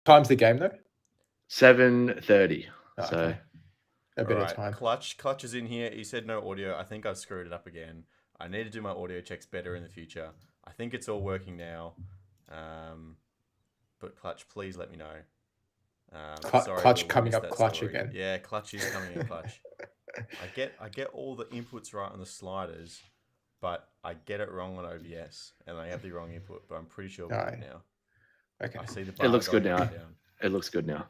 Time's the game though. 7:30. Oh, So okay, a bit All of right, time. Clutch is in here. He said no audio. I think I've screwed it up again. I need to do my audio checks better in the future. I think it's all working now. But Clutch, please let me know. Sorry, Clutch Will, we coming missed up that clutch story. again. Yeah, Clutch is coming in Clutch. I get all the inputs right on the sliders, but I get it wrong on OBS, and I have the wrong input. But I'm pretty sure we're good Alright. now. Okay. I see the it bar looks good going up now. and down. It looks good now.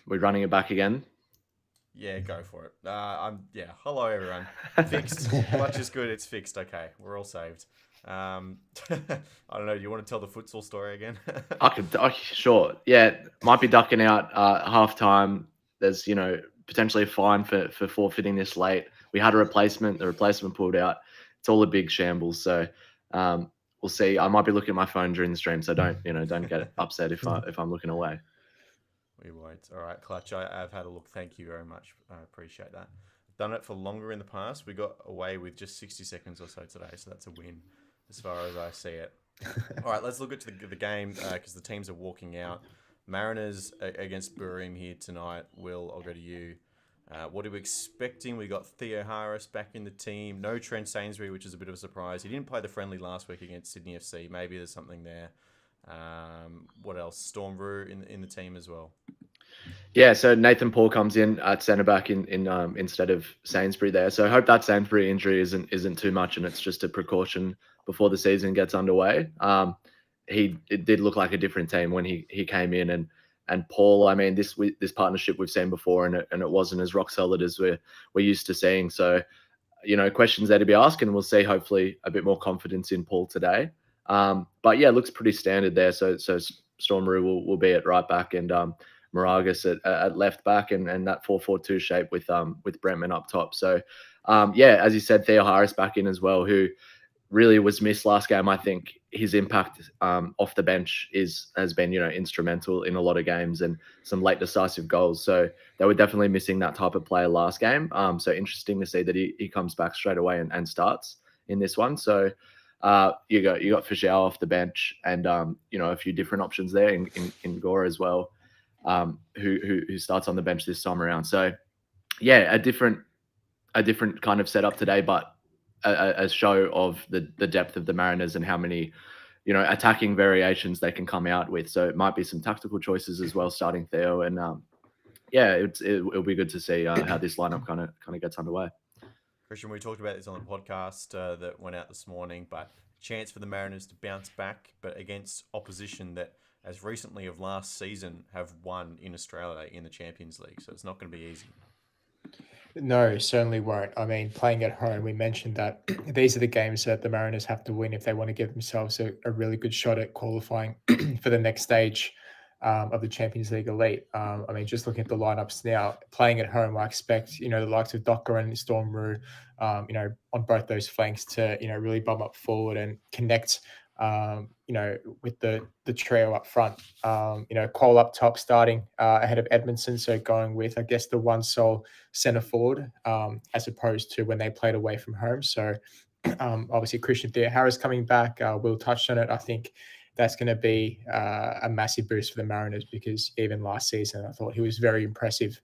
We're running it back again. Yeah, go for it. Hello everyone. Fixed. Clutch is good. It's fixed. Okay, we're all saved. I don't know. Do you want to tell the futsal story again? Sure. Yeah, might be ducking out half time. There's potentially a fine for forfeiting this late. We had a replacement. The replacement pulled out. It's all a big shambles. So we'll see. I might be looking at my phone during the stream, so don't get upset if I'm looking away. We won't. All right, Clutch. I've had a look. Thank you very much. I appreciate that. Done it for longer in the past. We got away with just 60 seconds or so today, so that's a win as far as I see it. All right, let's look at the game because the teams are walking out. Mariners against Buriram here tonight. Will, I'll go to you. What are we expecting? We got Theo Harris back in the team. No Trent Sainsbury, which is a bit of a surprise. He didn't play the friendly last week against Sydney FC. Maybe there's something there. What else? Storm Rue in the team as well. Yeah, so Nathan Paul comes in at centre back in instead of Sainsbury there. So I hope that Sainsbury injury isn't too much and it's just a precaution before the season gets underway. It did look like a different team when he came in and Paul. I mean, this partnership we've seen before and it wasn't as rock solid as we're used to seeing. So questions there to be asked, and we'll see hopefully a bit more confidence in Paul today. But yeah, it looks pretty standard there. So Storm Rue will be at right back and Moragas at left back and that 4-4-2 shape with Brentman up top. So yeah, as you said, Theo Harris back in as well, who really was missed last game. I think his impact off the bench has been instrumental in a lot of games and some late decisive goals. So they were definitely missing that type of player last game. So interesting to see that he comes back straight away and starts in this one. So you got Fischel off the bench and a few different options there in Gore as well. Who starts on the bench this time around. So yeah, a different kind of setup today, but a show of the depth of the Mariners and how many attacking variations they can come out with. So it might be some tactical choices as well, starting Theo, and yeah, it'll be good to see how this lineup kind of gets underway. Christian, we talked about this on the podcast that went out this morning, but chance for the Mariners to bounce back, but against opposition that, as recently of last season, have won in Australia in the Champions League. So it's not going to be easy. No, certainly won't. I mean, playing at home, we mentioned that these are the games that the Mariners have to win if they want to give themselves a really good shot at qualifying for the next stage of the Champions League Elite. I mean, just looking at the lineups now, playing at home, I expect, the likes of Docker and Storm Rue, on both those flanks to, really bump up forward and connect with the trio up front. Cole up top starting ahead of Edmondson, so going with, I guess, the one sole centre forward as opposed to when they played away from home. So obviously Christian Theo Harris coming back. Will touched on it. I think that's going to be a massive boost for the Mariners because even last season I thought he was very impressive.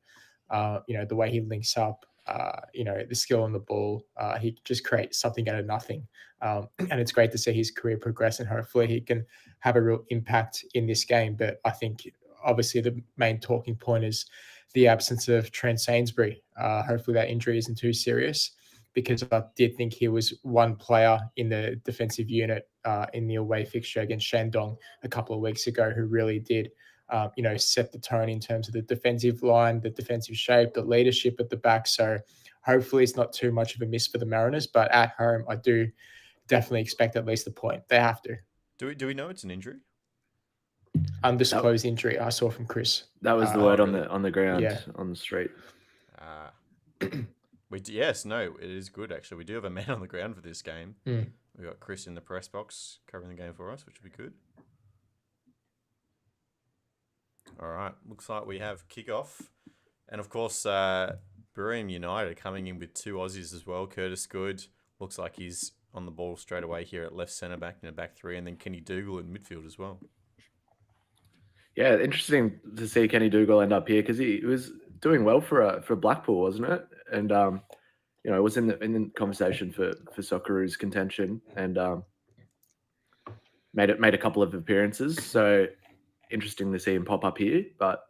The way he links up, the skill on the ball, he just creates something out of nothing. And it's great to see his career progress and hopefully he can have a real impact in this game. But I think obviously the main talking point is the absence of Trent Sainsbury. Hopefully that injury isn't too serious because I did think he was one player in the defensive unit in the away fixture against Shandong a couple of weeks ago who really did set the tone in terms of the defensive line, the defensive shape, the leadership at the back. So hopefully it's not too much of a miss for the Mariners, but at home, I do definitely expect at least a point. They have to. Do we know it's an injury? Undisclosed injury I saw from Chris. That was the word really? on the ground, Yeah. on the street. Yes, no, it is good actually. We do have a man on the ground for this game. Mm. We got Chris in the press box covering the game for us, which will be good. All right, looks like we have kickoff, and of course, Buriram United coming in with two Aussies as well. Curtis Good looks like he's on the ball straight away here at left centre back in a back three, and then Kenny Dougal in midfield as well. Yeah, interesting to see Kenny Dougal end up here because he was doing well for Blackpool, wasn't it? And was in the conversation for Socceroos contention and made a couple of appearances. So interesting to see him pop up here, but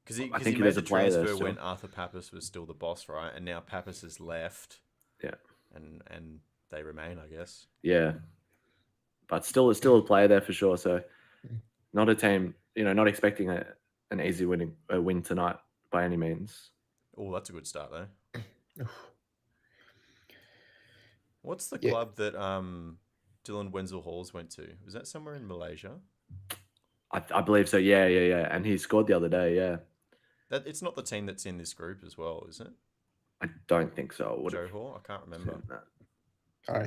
Because he I think made there's the a player there transfer still. when Arthur Pappas was still the boss, right? And now Pappas has left. Yeah. And they remain, I guess. Yeah. But still a player there for sure. So not a team, not expecting an easy win tonight by any means. Oh, that's a good start though. What's the Yeah. club that Dylan Wenzel-Halls went to? Was that somewhere in Malaysia? I believe so. Yeah. And he scored the other day. Yeah. It's not the team that's in this group as well, is it? I don't think so. Johor? I can't remember.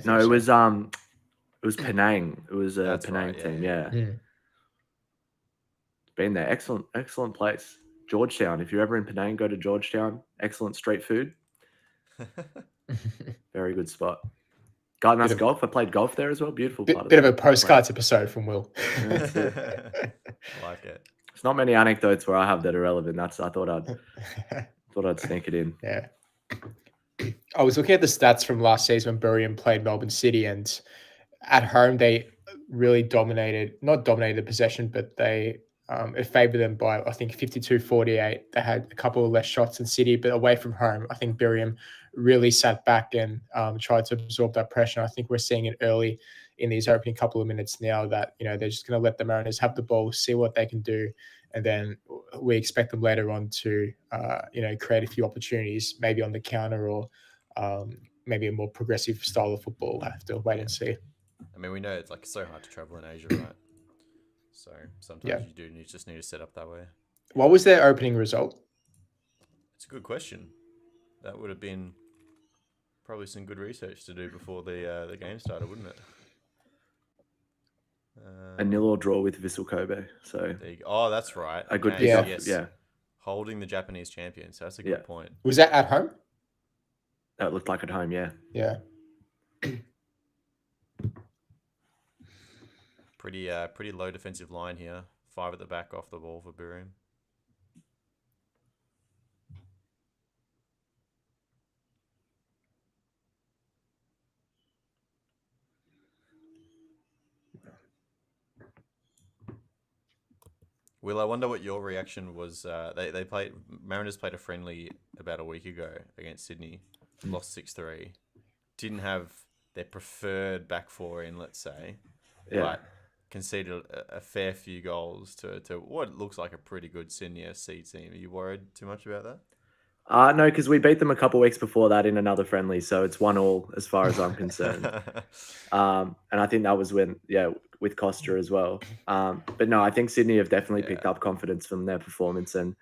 No, it was Penang. It was a That's Penang right, team. yeah. Yeah. Been there. Excellent place. Georgetown. If you're ever in Penang, go to Georgetown. Excellent street food. Very good spot. Nice golf. I played golf there as well. Beautiful part bit of a postcards episode from Will. That's it. I like it. There's not many anecdotes where I have that are relevant. I thought I'd sneak it in. Yeah. I was looking at the stats from last season when Buriram played Melbourne City, and at home they really not dominated the possession, but they it favoured them by, I think, 52-48. They had a couple of less shots than City, but away from home, I think Buriram really sat back and tried to absorb that pressure. I think we're seeing it early in these opening couple of minutes now that, they're just going to let the Mariners have the ball, see what they can do, and then we expect them later on to, create a few opportunities, maybe on the counter or maybe a more progressive style of football. We'll have to wait and see. I mean, we know it's so hard to travel in Asia, right? So sometimes you just need to set up that way. What was their opening result? It's a good question. That would have been probably some good research to do before the game started, wouldn't it? A 0-0 draw with Vissel Kobe. So that's right. A good pick-up, yes. Yeah. Holding the Japanese champions. That's a good point. Was that at home? That looked like at home, yeah. Yeah. Pretty low defensive line here. 5 at the back off the ball for Buriram. Will, I wonder what your reaction was. Mariners played a friendly about a week ago against Sydney, lost 6-3. Didn't have their preferred back four in, let's say, but conceded a fair few goals to what looks like a pretty good Sydney FC team. Are you worried too much about that? No, because we beat them a couple of weeks before that in another friendly, so it's 1-1 as far as I'm concerned. And I think that was with Costa as well. But no, I think Sydney have definitely picked up confidence from their performance, and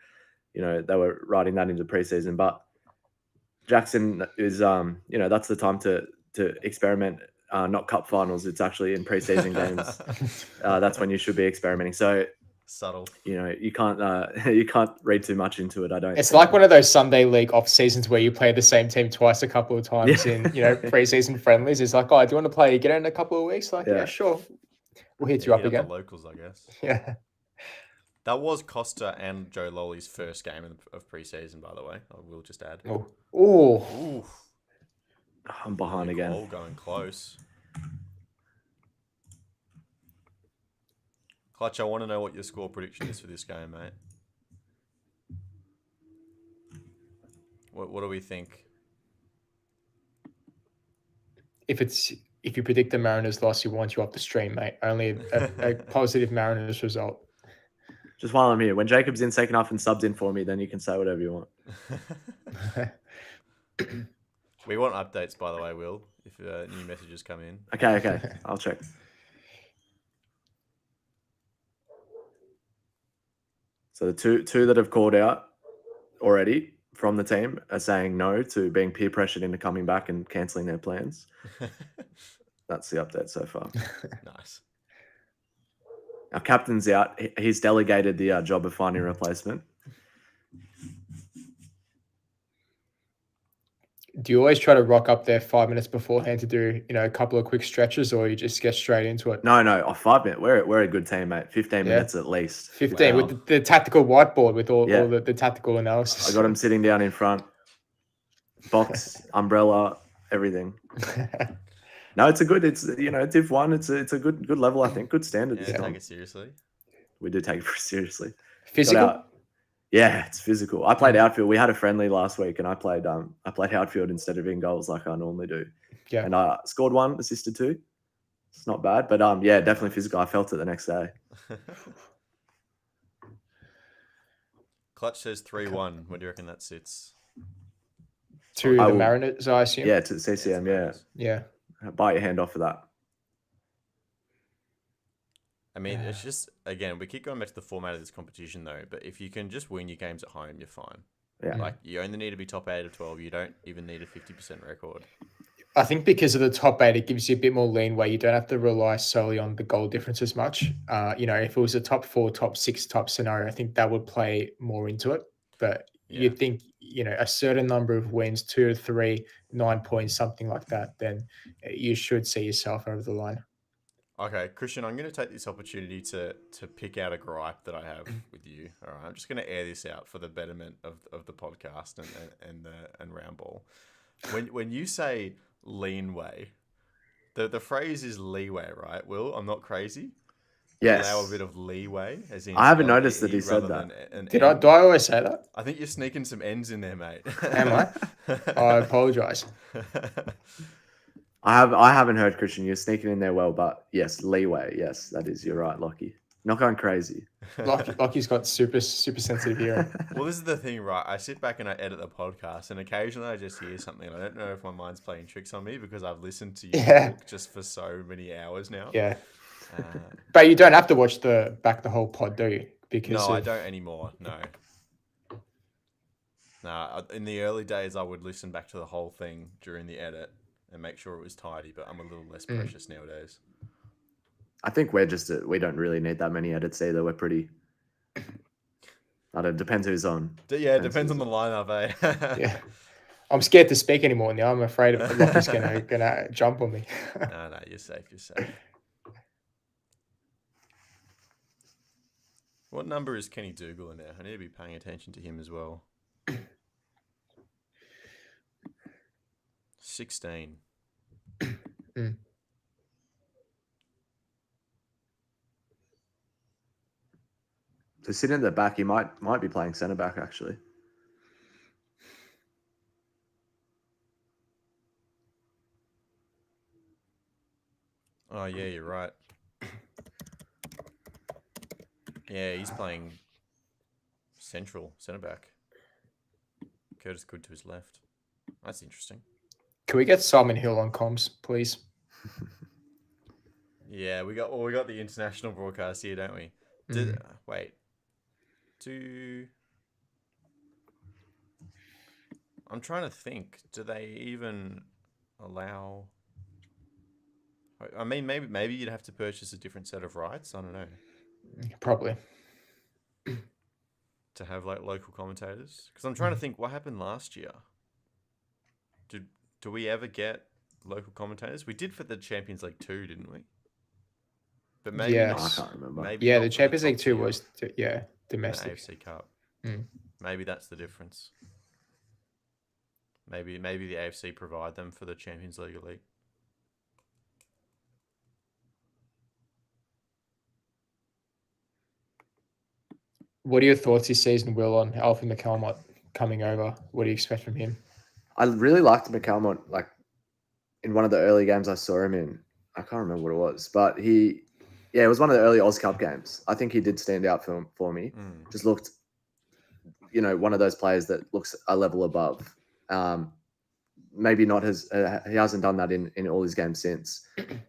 they were riding that into preseason. But Jackson is, that's the time to experiment. Not cup finals; it's actually in preseason games. That's when you should be experimenting. So. Subtle. You can't read too much into it. I don't. It's like one of those Sunday league off seasons where you play the same team twice a couple of times in preseason friendlies. It's like, oh, do you want to play again in a couple of weeks? Like, yeah sure. We'll hit you up again. The locals, I guess. Yeah. That was Costa and Joe Lolly's first game of preseason, by the way. I will just add. Oh. I'm behind again. All going close. Clutch, I want to know what your score prediction is for this game, mate. What do we think? If you predict the Mariners loss, we want you off the stream, mate. Only a positive Mariners result. Just while I'm here, when Jacob's in second half and subbed in for me, then you can say whatever you want. We want updates, by the way, Will, if new messages come in. Okay. I'll check. So the two that have called out already from the team are saying no to being peer pressured into coming back and cancelling their plans. That's the update so far. Nice. Our captain's out. He's delegated the job of finding a replacement. Do you always try to rock up there 5 minutes beforehand to do, a couple of quick stretches, or you just get straight into it? No, 5 minutes. We're a good team, mate. 15 Yeah. minutes at least. 15 Wow. with the tactical whiteboard with all Yeah. the tactical analysis. I got him sitting down in front, box, umbrella, everything. No, it's a good. It's Div 1. It's a good level. I think good standard. Yeah, this time. take it seriously. We do take it pretty seriously. Physical? Yeah, it's physical. I played outfield. We had a friendly last week, and I played outfield instead of in goals like I normally do. Yeah. And I scored 1, assisted 2. It's not bad, but yeah, definitely physical. I felt it the next day. Clutch says 3-1. Where do you reckon that sits? To the Mariners, I assume? Yeah, to the CCM, Yeah. Bite your hand off of that. I mean, it's just, again, we keep going back to the format of this competition, though. But if you can just win your games at home, you're fine. Yeah. Like, you only need to be top 8 of 12. You don't even need a 50% record. I think because of the top 8, it gives you a bit more leeway. You don't have to rely solely on the goal difference as much. If it was a top 4, top 6 type scenario, I think that would play more into it. But you'd think, a certain number of wins, 2 or 3, 9 points, something like that, then you should see yourself over the line. Okay, Christian, I'm going to take this opportunity to pick out a gripe that I have with you. All right, I'm just going to air this out for the betterment of the podcast and round ball. When you say leanway, the phrase is leeway, right? Will, I'm not crazy. Yes. Allow a bit of leeway, as in I haven't LAE noticed that he said that. Do I always say that? I think you're sneaking some N's in there, mate. Am I? I apologise. I haven't heard Christian. You're sneaking in there well, but yes, leeway. Yes, that is. You're right, Lockie. Not going crazy. Lockie's got super sensitive hearing. Well, this is the thing, right? I sit back and I edit the podcast, and occasionally I just hear something. And I don't know if my mind's playing tricks on me because I've listened to you talk just for so many hours now. Yeah. But you don't have to watch the whole pod, do you? Because I don't anymore. No. In the early days, I would listen back to the whole thing during the edit and make sure it was tidy, but I'm a little less precious nowadays. I think we don't really need that many edits either. We're pretty. It depends who's on. Yeah, it depends on the lineup, eh? Yeah. I'm scared to speak anymore now. I'm afraid of Lockie's gonna jump on me. No, you're safe. You're safe. What number is Kenny Dougal in there? I need to be paying attention to him as well. 16. So sitting at the back, he might be playing centre back actually. Oh yeah, you're right. Yeah, he's playing central centre back. Curtis Good to his left. That's interesting. Can we get Simon Hill on comms, please? Yeah, we got the international broadcast here, don't we? I'm trying to think. Do they even allow? I mean, maybe you'd have to purchase a different set of rights. I don't know. Probably. To have like local commentators, because I'm trying to think what happened last year. Do we ever get local commentators? We did for the Champions League 2, didn't we? But maybe not. I can't remember. Maybe Yeah, not the for Champions League top 2 tier. was domestic. The AFC Cup. Mm. Maybe that's the difference. Maybe the AFC provide them for the Champions League Elite. What are your thoughts this season, Will, on Alfie McCalmont coming over? What do you expect from him? I really liked McCalmont. Like in one of the early games I saw him in, I can't remember what it was, but it was one of the early Oz Cup games. I think he did stand out for me. Just looked, one of those players that looks a level above. Maybe not he hasn't done that in all his games since.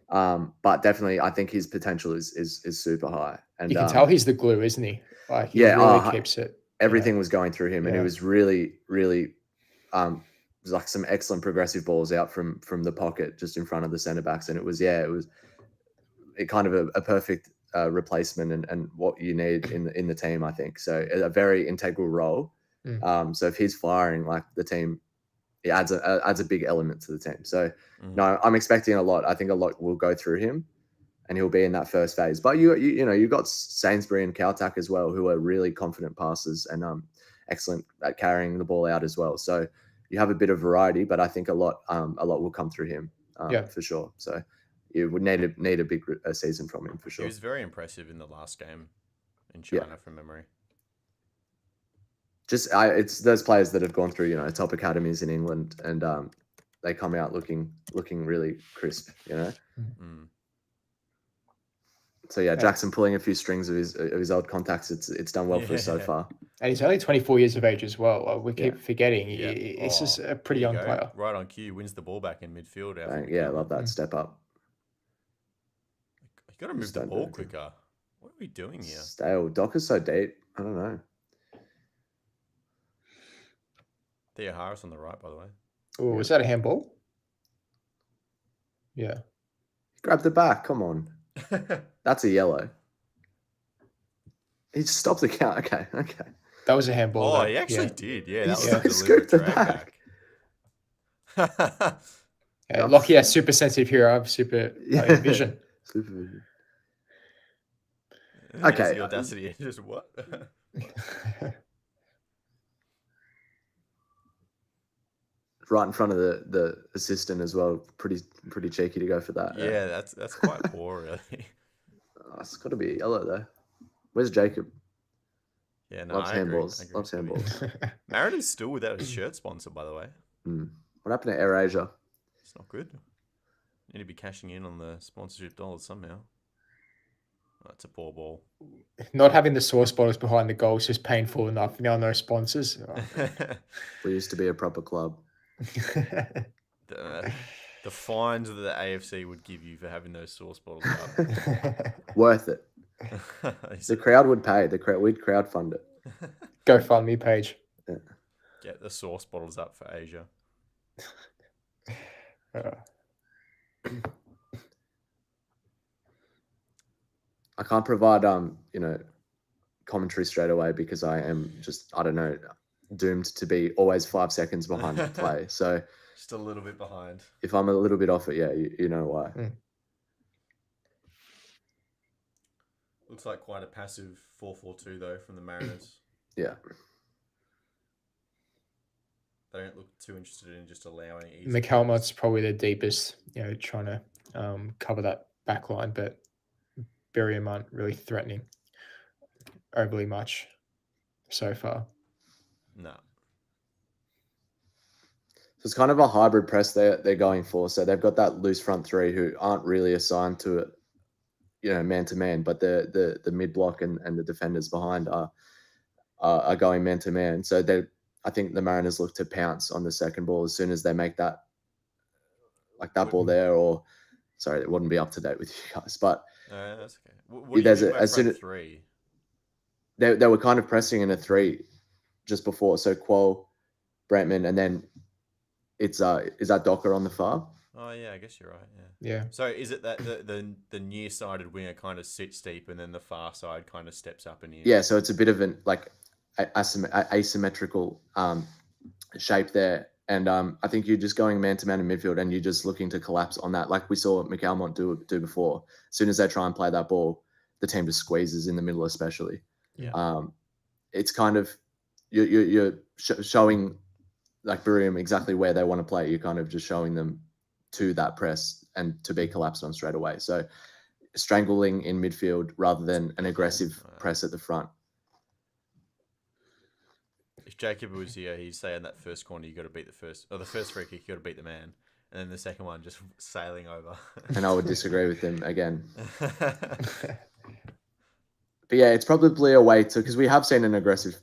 But definitely, I think his potential is super high. And you can tell he's the glue, isn't he? Like he really keeps it. Everything was going through him, and it was really, really, it was like some excellent progressive balls out from the pocket just in front of the centre backs, and it was kind of a perfect replacement and what you need in the team, I think. So a very integral role. So if he's firing, like the team it adds a big element to the team. So no, I'm expecting a lot. I think a lot will go through him, and he'll be in that first phase. But you've got Sainsbury and Kautak as well, who are really confident passers and excellent at carrying the ball out as well. So you have a bit of variety, but I think a lot will come through him for sure. So you would need a big season from him for sure. He was very impressive in the last game in China from memory. It's those players that have gone through top academies in England, and they come out looking really crisp. So yeah, Jackson pulling a few strings of his old contacts. It's done well for us so far. And he's only 24 years of age as well. We keep forgetting. This is a pretty young player. Right on cue, wins the ball back in midfield. I love that step up. You got to move the ball quicker. What are we doing here? Stale. Docker's so deep. I don't know. Thea Harris on the right, by the way. Oh, was that a handball? Yeah. Grab the back. Come on. That's a yellow. He just stopped the count. Okay. That was a handball. Oh, he actually did. Yeah, that he was a scooped the drag back. Lockie has super sensitive hearing. I have super vision. Super vision. Okay. The audacity. Just what? Right in front of the assistant as well. Pretty cheeky to go for that. Yeah, that's quite poor, really. It's got to be a yellow though. Where's Jacob? Yeah, no, loves handballs. Loves handballs. Mariners still without a shirt sponsor, by the way. What happened to AirAsia? It's not good. Need to be cashing in on the sponsorship dollars somehow. That's a poor ball. Not having the sauce bottles behind the goal is just painful enough. Now no sponsors. We used to be a proper club. The fines that the AFC would give you for having those sauce bottles up. Worth it. The crowd would pay. We'd crowdfund it. GoFundMe page. Yeah. Get the sauce bottles up for Asia. I can't provide commentary straight away because I am just, I don't know, doomed to be always 5 seconds behind the play. So just a little bit behind. If I'm a little bit off it, you know why. Looks like quite a passive 4-4-2 though from the Mariners. Yeah. They don't look too interested in just allowing easy. McCalmont's probably the deepest, trying to cover that back line, but Buriram aren't really threatening overly much so far. No. So it's kind of a hybrid press they're going for. So they've got that loose front three who aren't really assigned to it, man to man, but the mid block and the defenders behind are going man to man. So I think the Mariners look to pounce on the second ball as soon as they make that ball there. Or sorry, it wouldn't be up to date with you guys, but that's okay. What do you mean by front three? They were kind of pressing in a three just before. So Qual, Brantman, and then is that Docker on the far? Oh yeah, I guess you're right. Yeah. So is it that the near-sided winger kind of sits deep and then the far side kind of steps up and in? Yeah, so it's a bit of an asymmetrical shape there, and I think you're just going man to man in midfield and you're just looking to collapse on that, like we saw McCalmont do before. As soon as they try and play that ball, the team just squeezes in the middle, especially. Yeah. It's kind of you're showing like Buriram exactly where they want to play. You're kind of just showing them to that press and to be collapsed on straight away. So strangling in midfield rather than an aggressive press at the front. If Jacob was here, he'd say in that first corner, you got to beat the first free kick, you got to beat the man. And then the second one, just sailing over. And I would disagree with him again. But yeah, it's probably a way to, because we have seen an aggressive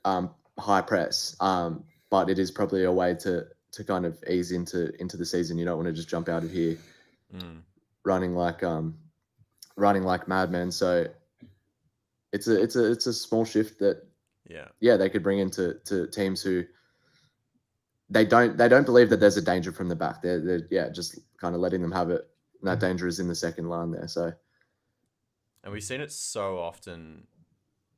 high press, but it is probably a way to kind of ease into the season. You don't want to just jump out of here running like madmen. So it's a small shift that they could bring into teams who they don't believe that there's a danger from the back. They're just kind of letting them have it. And that danger is in the second line there. So. And we've seen it so often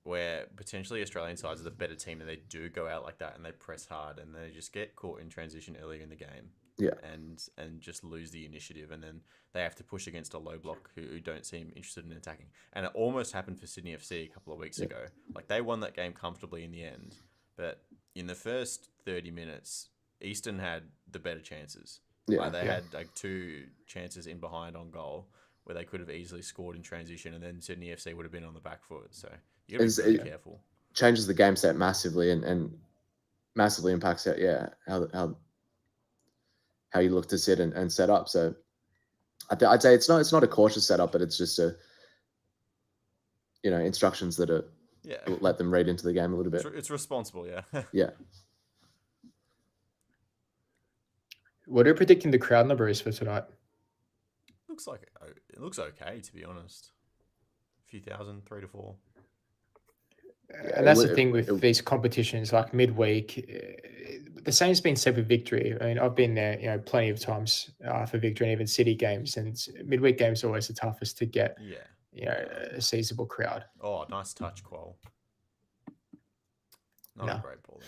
where potentially Australian sides are the better team and they do go out like that and they press hard and they just get caught in transition earlier in the game. Yeah. And just lose the initiative, and then they have to push against a low block who don't seem interested in attacking. And it almost happened for Sydney FC a couple of weeks ago. Like, they won that game comfortably in the end, but in the first 30 minutes, Eastern had the better chances. Yeah. They had like 2 chances in behind on goal where they could have easily scored in transition, and then Sydney FC would have been on the back foot. So you got to be really careful. Changes the game set massively and massively impacts how you look to sit and set up. So I'd say it's not a cautious setup, but it's just instructions that are let them read into the game a little bit. It's responsible, yeah. Yeah. What are you predicting the crowd number is for tonight? It looks okay, to be honest. A few thousand, 3 to 4. And that's the thing with these competitions, like midweek. The same's been said with Victory. I mean, I've been there, plenty of times for Victory and even City games, and midweek games are always the toughest to get. A seasonable crowd. Oh, nice touch, Qual. Not a great ball,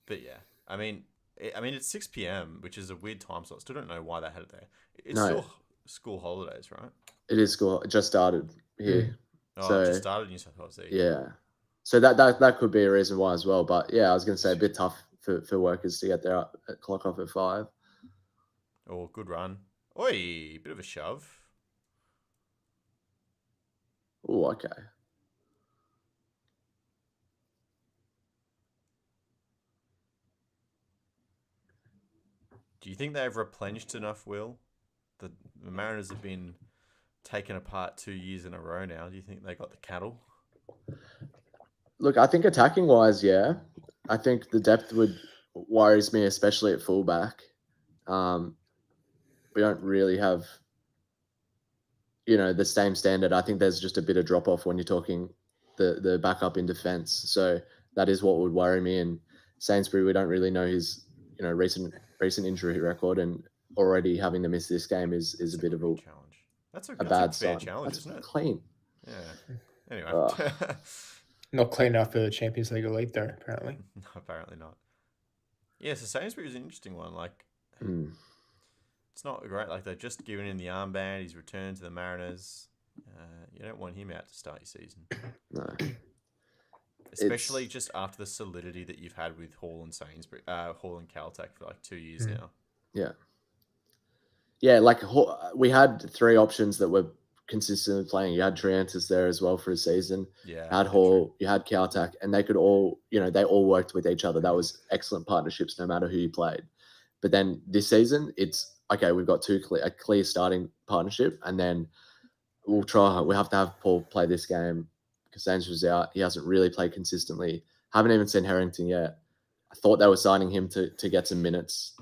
but yeah. I mean, it's 6 p.m., which is a weird time slot. Still don't know why they had it there. It's still school holidays, right? It is school. It just started here. Oh, it just started in New South Wales. Yeah. So that could be a reason why as well. But yeah, I was going to say a bit tough for workers to get their clock off at 5. Oh, good run. Oi, bit of a shove. Oh, okay. Do you think they've replenished enough, Will? The Mariners have been taken apart 2 years in a row now. Do you think they got the cattle? Look, I think attacking wise, yeah. I think the depth worries me, especially at fullback. We don't really have, the same standard. I think there's just a bit of drop off when you're talking the backup in defence. So that is what would worry me. And Sainsbury, we don't really know his, recent injury record, and already having to miss this game is a bit of a challenge. That's a bad fair sign. challenge, That's isn't it? Clean. Yeah. Anyway. Not clean enough for the Champions League Elite, though, apparently. No, apparently not. Yeah, so Sainsbury is an interesting one. Like, it's not great. Like, they've just given him the armband. He's returned to the Mariners. You don't want him out to start your season. No. Especially just after the solidity that you've had with Hall and Sainsbury, Hall and Caltech for like 2 years now. Yeah. Yeah, like we had 3 options that were consistently playing. You had Triantis there as well for a season. Yeah. You had Hall, you had Caltech, and they could all, they all worked with each other. That was excellent partnerships no matter who you played. But then this season, it's, okay, we've got a clear starting partnership, and then we have to have Paul play this game because Sainsbury's out. He hasn't really played consistently. Haven't even seen Harrington yet. I thought they were signing him to get some minutes.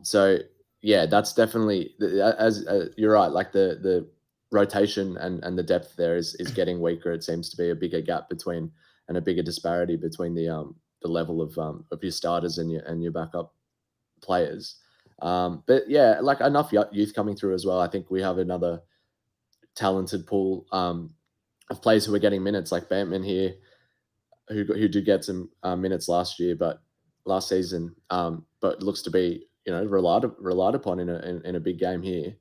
So yeah, that's definitely, as you're right, like the rotation and the depth there is getting weaker. It seems to be a bigger gap between, and a bigger disparity between the level of your starters and your backup players. But yeah, like enough youth coming through as well. I think we have another talented pool of players who are getting minutes, like Bateman here, who did get some minutes last season, but looks to be relied upon in a big game here.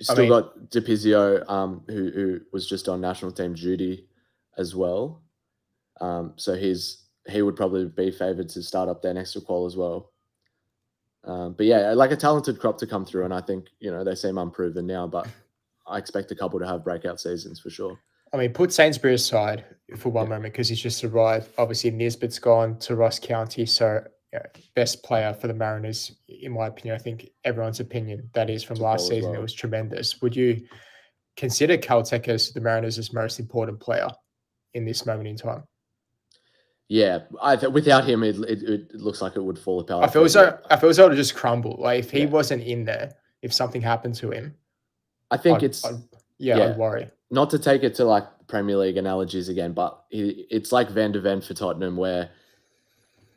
Still got DiPizio, who was just on national team duty as well. So he would probably be favoured to start up there next to Qual as well. But yeah, like a talented crop to come through, and I think they seem unproven now, but I expect a couple to have breakout seasons for sure. I mean, put Sainsbury aside for one moment because he's just arrived. Obviously, Nisbet's gone to Ross County, so best player for the Mariners, in my opinion. I think everyone's opinion, that is, from last season, it was tremendous. Would you consider Caltech as the Mariners' most important player in this moment in time? Yeah, without him, it looks like it would fall apart. I feel as though it would just crumble. Like if he wasn't in there, if something happened to him, I think I'd worry. Not to take it to like Premier League analogies again, but it's like Van de Ven for Tottenham, where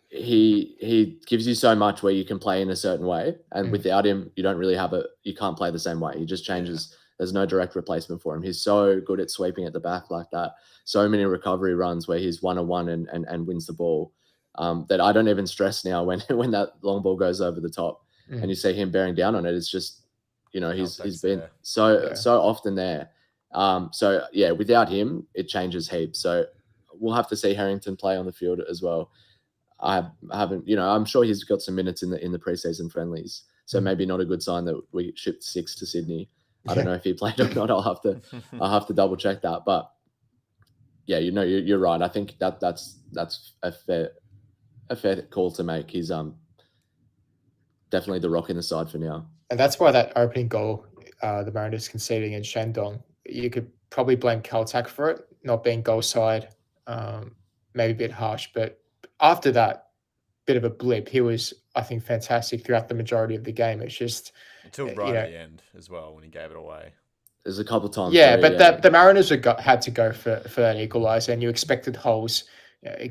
he gives you so much where you can play in a certain way, and without him, you don't really you can't play the same way. He just changes there's no direct replacement for him. He's so good at sweeping at the back like that. So many recovery runs where he's 1-on-1 and wins the ball, that I don't even stress now when that long ball goes over the top and you see him bearing down on it. It's just, he's been so often there. So yeah, without him, it changes heaps. So we'll have to see Harrington play on the field as well. I haven't, I'm sure he's got some minutes in the preseason friendlies. So maybe not a good sign that we shipped 6 to Sydney. I don't know if he played or not. I'll have to double check that. But yeah, you're right. I think that's a fair call to make. He's definitely the rock in the side for now. And that's why that opening goal, the Mariners conceding in Shandong, you could probably blame Kaltak for it, not being goal side, maybe a bit harsh. But after that bit of a blip, he was, I think, fantastic throughout the majority of the game. It's just until right at the end as well when he gave it away. There's a couple times. But the Mariners had to go for that equaliser, and you expected holes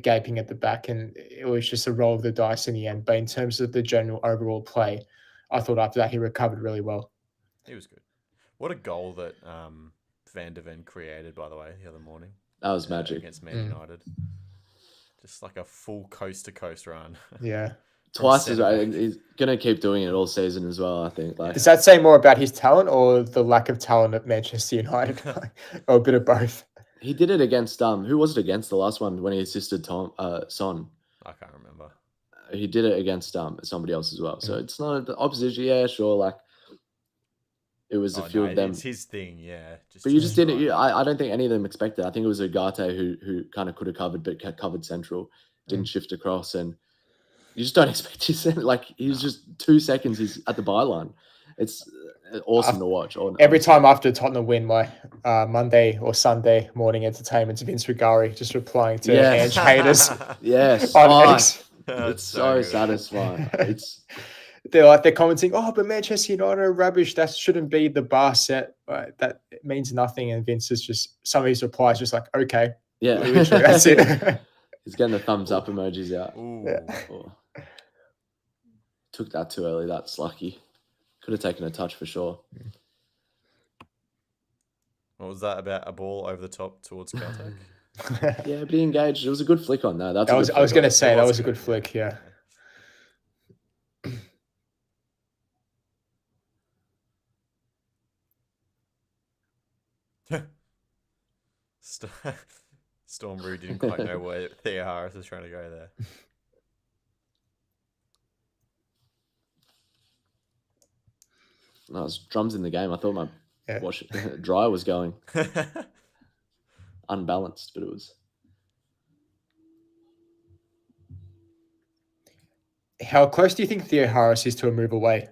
gaping at the back, and it was just a roll of the dice in the end. But in terms of the general overall play, I thought after that he recovered really well. He was good. What a goal that Van der Ven created, by the way, the other morning. That was magic. Against Man United. Just like a full coast-to-coast run. Yeah. Twice as well. He's going to keep doing it all season as well, I think. Does that say more about his talent or the lack of talent at Manchester United? Or a bit of both? He did it against, who was it against the last one when he assisted Son? I can't remember. He did it against somebody else as well. So it's not the opposition. Yeah, sure. Like, it was a few of them. It's his thing, yeah. But you just didn't. I don't think any of them expected. I think it was Ugarte who kind of could have covered, but covered central, didn't shift across, and you just don't expect his like he was just 2 seconds. He's at the byline. It's awesome to watch. Every time after Tottenham win, my Monday or Sunday morning entertainment's Vince Rigari just replying to Ange haters. Yes, it's so satisfying. They're commenting, but Manchester United are rubbish. That shouldn't be the bar set. That means nothing. And Vince is just, some of his replies just like, okay. Yeah. Literally, that's it. He's getting the thumbs up emojis out. Ooh. Took that too early. That's lucky. Could have taken a touch for sure. What was that about? A ball over the top towards Caltech? Yeah, be engaged. It was a good flick on that. I was going to say, that was a good flick, yeah. Storm Brew didn't quite know where Thea Harris was trying to go there. No, it was drums in the game. I thought my dryer was going unbalanced, but it was. How close do you think Theo Harris is to a move away,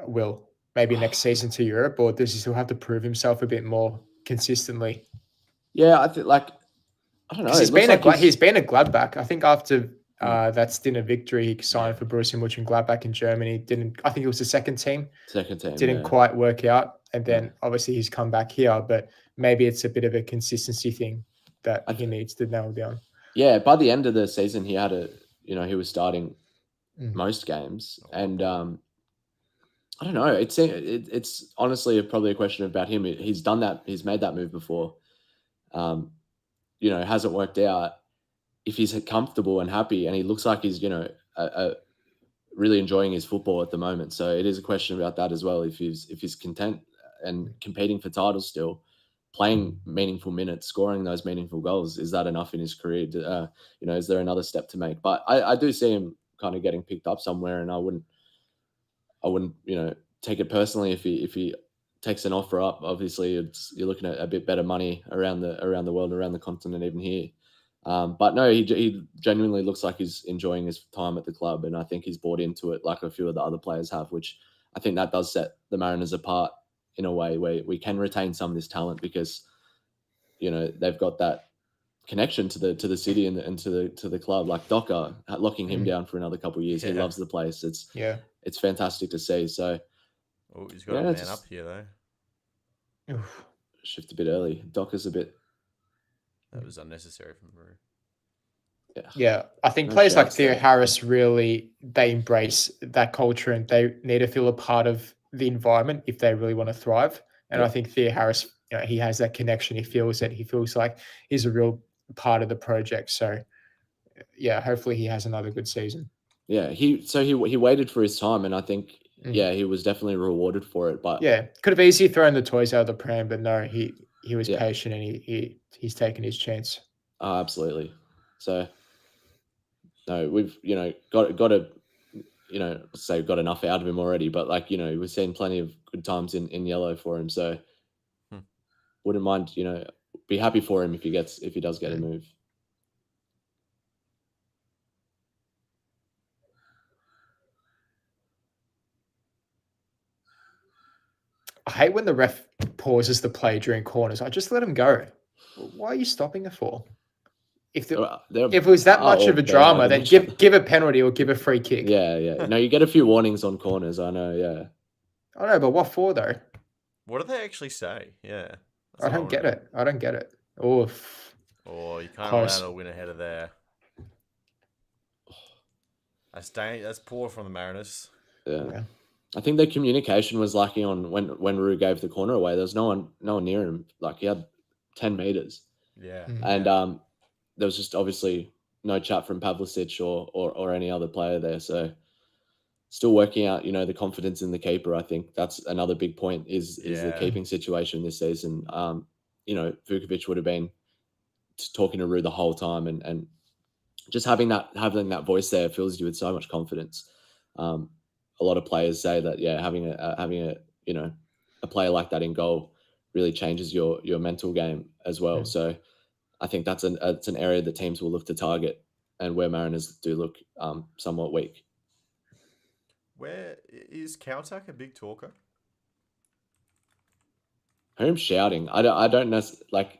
Will? Maybe next season to Europe, or does he still have to prove himself a bit more consistently? Yeah, I think I don't know. He's been a Gladbach. I think after that stint of victory, he signed for Borussia Mönchengladbach in Germany. I think it was the second team. Didn't quite work out, and then obviously he's come back here. But maybe it's a bit of a consistency thing that he needs to nail down. Yeah, by the end of the season, he had he was starting most games, and I don't know. It's honestly probably a question about him. He's done that. He's made that move before. It hasn't worked out. If he's comfortable and happy, and he looks like he's really enjoying his football at the moment, so it is a question about that as well. If he's content and competing for titles still, playing meaningful minutes, scoring those meaningful goals, is that enough in his career? Is there another step to make? But I do see him kind of getting picked up somewhere, and I wouldn't take it personally if he takes an offer up. Obviously, you're looking at a bit better money around the world, around the continent, even here. But no, he genuinely looks like he's enjoying his time at the club, and I think he's bought into it like a few of the other players have, which I think that does set the Mariners apart in a way where we can retain some of this talent because they've got that connection to the city and to the club. Like Docker, locking him down for another couple of years. He loves the place. It's fantastic to see. So he's got a man up here though. Oof. Shift a bit early. Docker's a bit. That was unnecessary from Brew. Yeah, I think players like Theo Harris they embrace that culture, and they need to feel a part of the environment if they really want to thrive. And I think Thea Harris, he has that connection. He feels it. He feels like he's a real part of the project. So, yeah, hopefully he has another good season. Yeah, he waited for his time, and I think he was definitely rewarded for it. But yeah, could have easily thrown the toys out of the pram, but no, he was Yeah. patient and he's taken his chance. Absolutely. So no, we've got to say got enough out of him already, but we've seen plenty of good times in yellow for him. So wouldn't mind be happy for him if he does get a move. I hate when the ref pauses the play during corners. I just let him go. Why are you stopping it for? If it was that much of a drama, then give a penalty or give a free kick. Yeah. No, you get a few warnings on corners. I know. Yeah. I know, but what for though? What do they actually say? Yeah. I don't get it. Oof. Oh, you can't allow a winner header there. That's poor from the Mariners. Yeah. I think the communication was lacking on when Rue gave the corner away. There was no one near him. Like he had 10 meters. Yeah. And there was just obviously no chat from Pavlicic or any other player there. So still working out, the confidence in the keeper. I think that's another big point is the keeping situation this season. Vukovic would have been talking to Rue the whole time and just having that voice there fills you with so much confidence. A lot of players say that having a player like that in goal really changes your mental game as well. So I think that's an area that teams will look to target, and where Mariners do look somewhat weak. Where is Kautak a big talker? I hear him shouting. I don't know. Like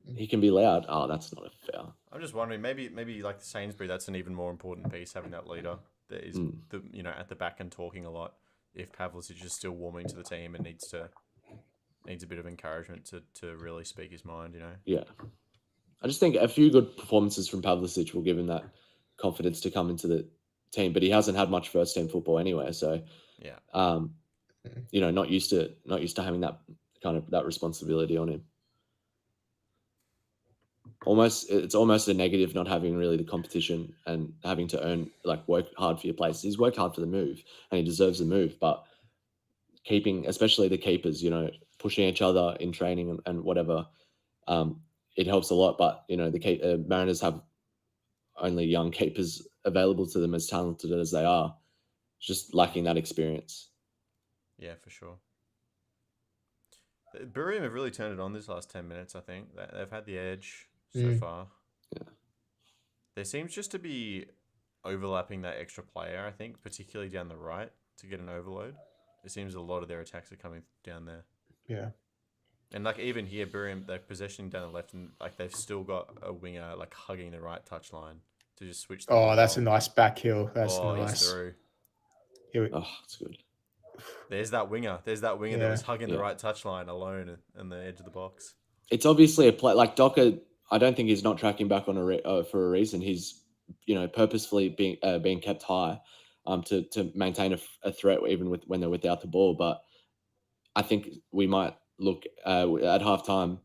he can be loud. Oh, that's not a foul. I'm just wondering, maybe like the Sainsbury, that's an even more important piece, having that leader that is at the back and talking a lot. If Pavlicic is still warming to the team and needs a bit of encouragement to really speak his mind, Yeah. I just think a few good performances from Pavlicic will give him that confidence to come into the team, but he hasn't had much first team football anyway, so not used to having that kind of that responsibility on him. It's almost a negative not having really the competition and having to work hard for your place. He's worked hard for the move and he deserves the move, but keeping, especially the keepers, pushing each other in training and whatever, it helps a lot. But the Mariners have only young keepers available to them, as talented as they are, just lacking that experience. Yeah, for sure. Buriram have really turned it on this last 10 minutes, I think. They've had the edge so far. Yeah. There seems just to be overlapping that extra player, I think, particularly down the right to get an overload. It seems a lot of their attacks are coming down there. Yeah. And even here, Buriram, they're possessioning down the left and they've still got a winger hugging the right touchline to just switch. That's a nice back heel. That's nice. He's through. That's good. There's that winger. That was hugging the right touchline alone in the edge of the box. It's obviously a play like Docker. I don't think he's not tracking back on for a reason. He's purposefully being kept high to maintain a threat even when they're without the ball. But I think we might look at halftime.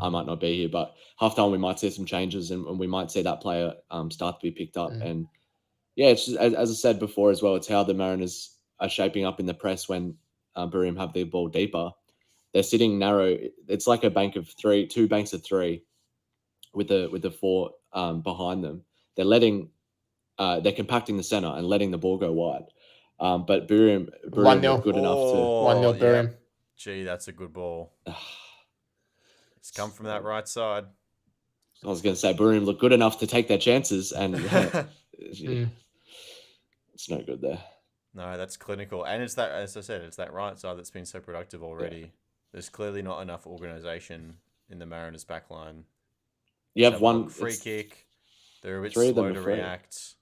I might not be here, but halftime we might see some changes and we might see that player start to be picked up. And it's just, as I said before as well, it's how the Mariners are shaping up in the press when Buriram have the ball deeper. They're sitting narrow. It's like a bank of three, two banks of three, with the four behind them. They're compacting the center and letting the ball go wide. But Buriram look good enough to 1-0 Buriram. Yeah. Gee, that's a good ball. It's come from that right side. I was going to say Buriram look good enough to take their chances, and it's no good there. No, that's clinical, and it's that, as I said, it's that right side that's been so productive already. Yeah. There's clearly not enough organisation in the Mariners' back line. You have one free kick. They're a bit slow to react.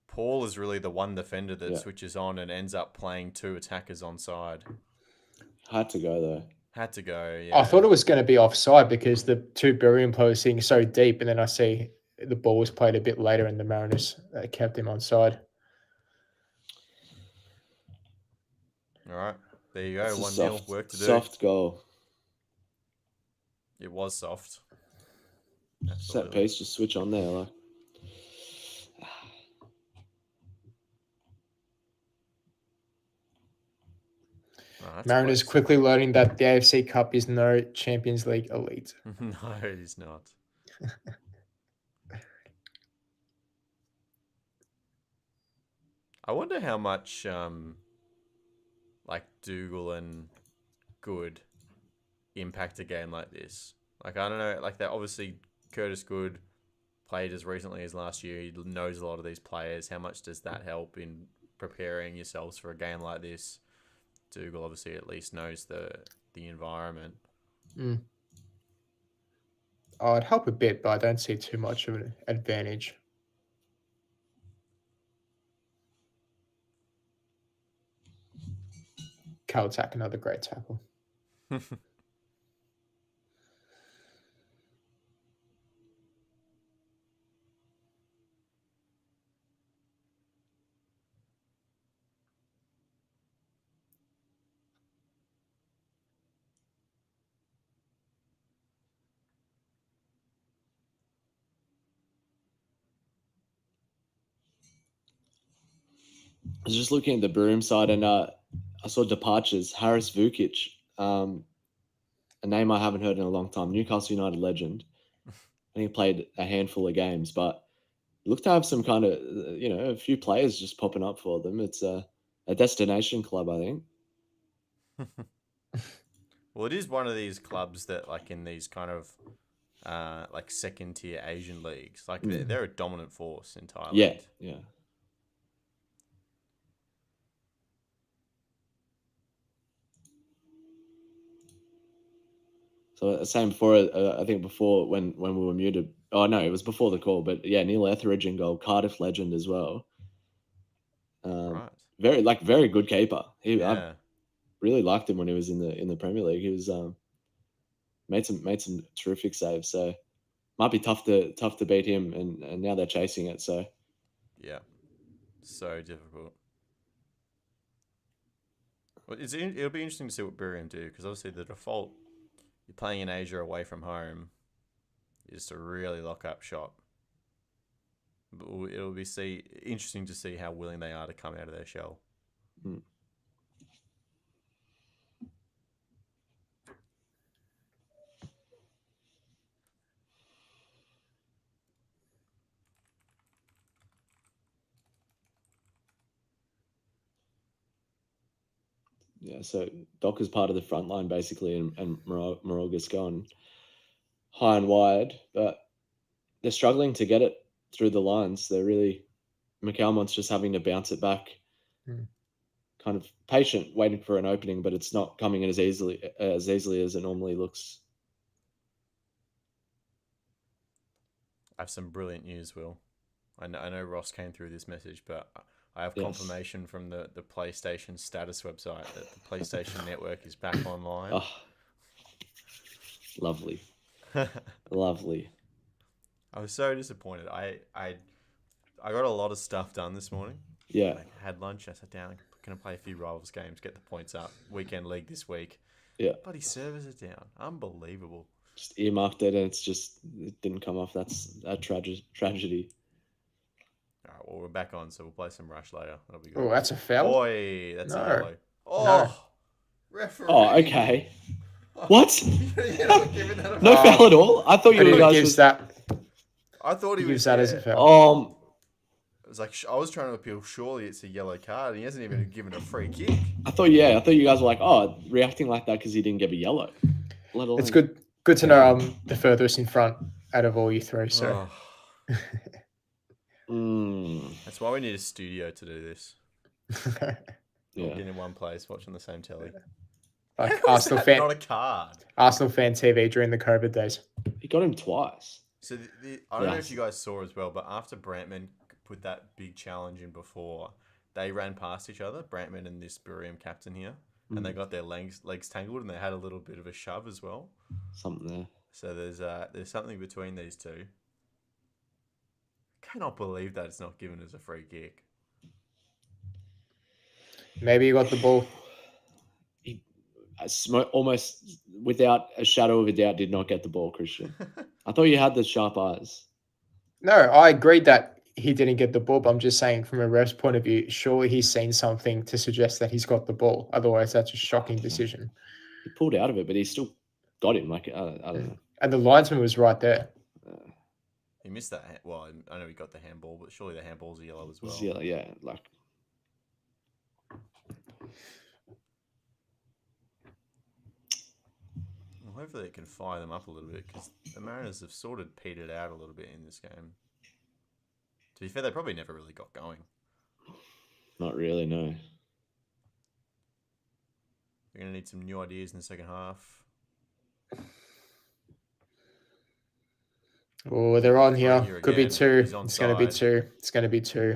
Paul is really the one defender that switches on and ends up playing two attackers on side. Had to go though. Had to go, yeah. I thought it was going to be offside because the two Buriram players sitting so deep, and then I see the ball was played a bit later and the Mariners kept him on side. All right. There you go. It's a 1-0. Work to do. soft goal. It was soft. Set Absolutely. piece, just switch on there. Like, Oh, that's Mariners close. quickly learning that the AFC Cup is no Champions League Elite. No, it is not. I wonder how much like Dougal and Good impact a game like this. Like, I don't know, like that obviously Curtis Good played as recently as last year. He knows a lot of these players. How much does that help in preparing yourselves for a game like this? Dougal obviously at least knows the environment. Oh, it'd help a bit, but I don't see too much of an advantage. Kaltak, another great tackle. I was just looking at the Buriram side, and I saw departures. Harris Vukic, a name I haven't heard in a long time. Newcastle United legend. I think he played a handful of games, but looked to have some kind of, a few players just popping up for them. It's a destination club, I think. Well, it is one of these clubs that, like, in these kind of like second tier Asian leagues, like they're a dominant force in Thailand. Yeah. So same before, I think before when we were muted. Oh no, it was before the call. But yeah, Neil Etheridge in goal, Cardiff legend as well. Right. Very good keeper. Yeah. I really liked him when he was in the Premier League. He was made some terrific saves. So might be tough to beat him. And now they're chasing it. So Yeah. So difficult. Well, it'll be interesting to see what Buriram do, because obviously the default, you're playing in Asia away from home, is to really lock up shop. But it'll be interesting to see how willing they are to come out of their shell. Yeah, so Doc is part of the front line basically, and Moroga's going high and wide, but they're struggling to get it through the lines. They're really, McAlmont's just having to bounce it back, kind of patient, waiting for an opening, but it's not coming in as easily as it normally looks. I have some brilliant news, Will. I know Ross came through this message, but I have confirmation from the PlayStation status website that the PlayStation Network is back online. Oh, lovely. Lovely. I was so disappointed. I got a lot of stuff done this morning. Yeah. I had lunch. I sat down. I'm going to play a few Rivals games, get the points up. Weekend league this week. Yeah. Bloody servers are down. Unbelievable. Just earmarked it, and it didn't come off. That's a tragedy. All right, well, we're back on, so we'll play some Rush later. That'll be good. Oh, that's a foul. Boy, that's a yellow. Oh, No. referee. Oh, okay. What? You're not giving that a No foul. foul at all? I thought you guys gives was... that. I thought he was Gives that as a foul. It was like, I was trying to appeal, surely it's a yellow card, and he hasn't even given a free kick. I thought you guys were like, reacting like that because he didn't give a yellow. Let alone... It's good to know I'm the furthest in front out of all you three. So That's why we need a studio to do this. Yeah. Getting in one place, watching the same telly. like Arsenal fan, not a card. Arsenal fan TV during the COVID days. He got him twice. So I don't know if you guys saw as well, but after Brantman put that big challenge in before, they ran past each other, Brantman and this Buriram captain here, and they got their legs tangled, and they had a little bit of a shove as well. Something there. So there's something between these two. Cannot believe that it's not given as a free kick. Maybe he got the ball almost without a shadow of a doubt did not get the ball, Christian. I thought you had the sharp eyes. No, I agreed that he didn't get the ball, but I'm just saying from a ref's point of view, surely he's seen something to suggest that he's got the ball. Otherwise, that's a shocking decision. He pulled out of it, but he still got him. Like, I don't know. And the linesman was right there. He missed that. Well, I know he got the handball, but surely the handball's a yellow as well. Yeah, like. Well, hopefully it can fire them up a little bit, because the Mariners have sort of petered out a little bit in this game. To be fair, they probably never really got going. Not really, no. They're going to need some new ideas in the second half. Oh, they're on here. Here Could be again. two. He's It's going to be onside. two. It's going to be two.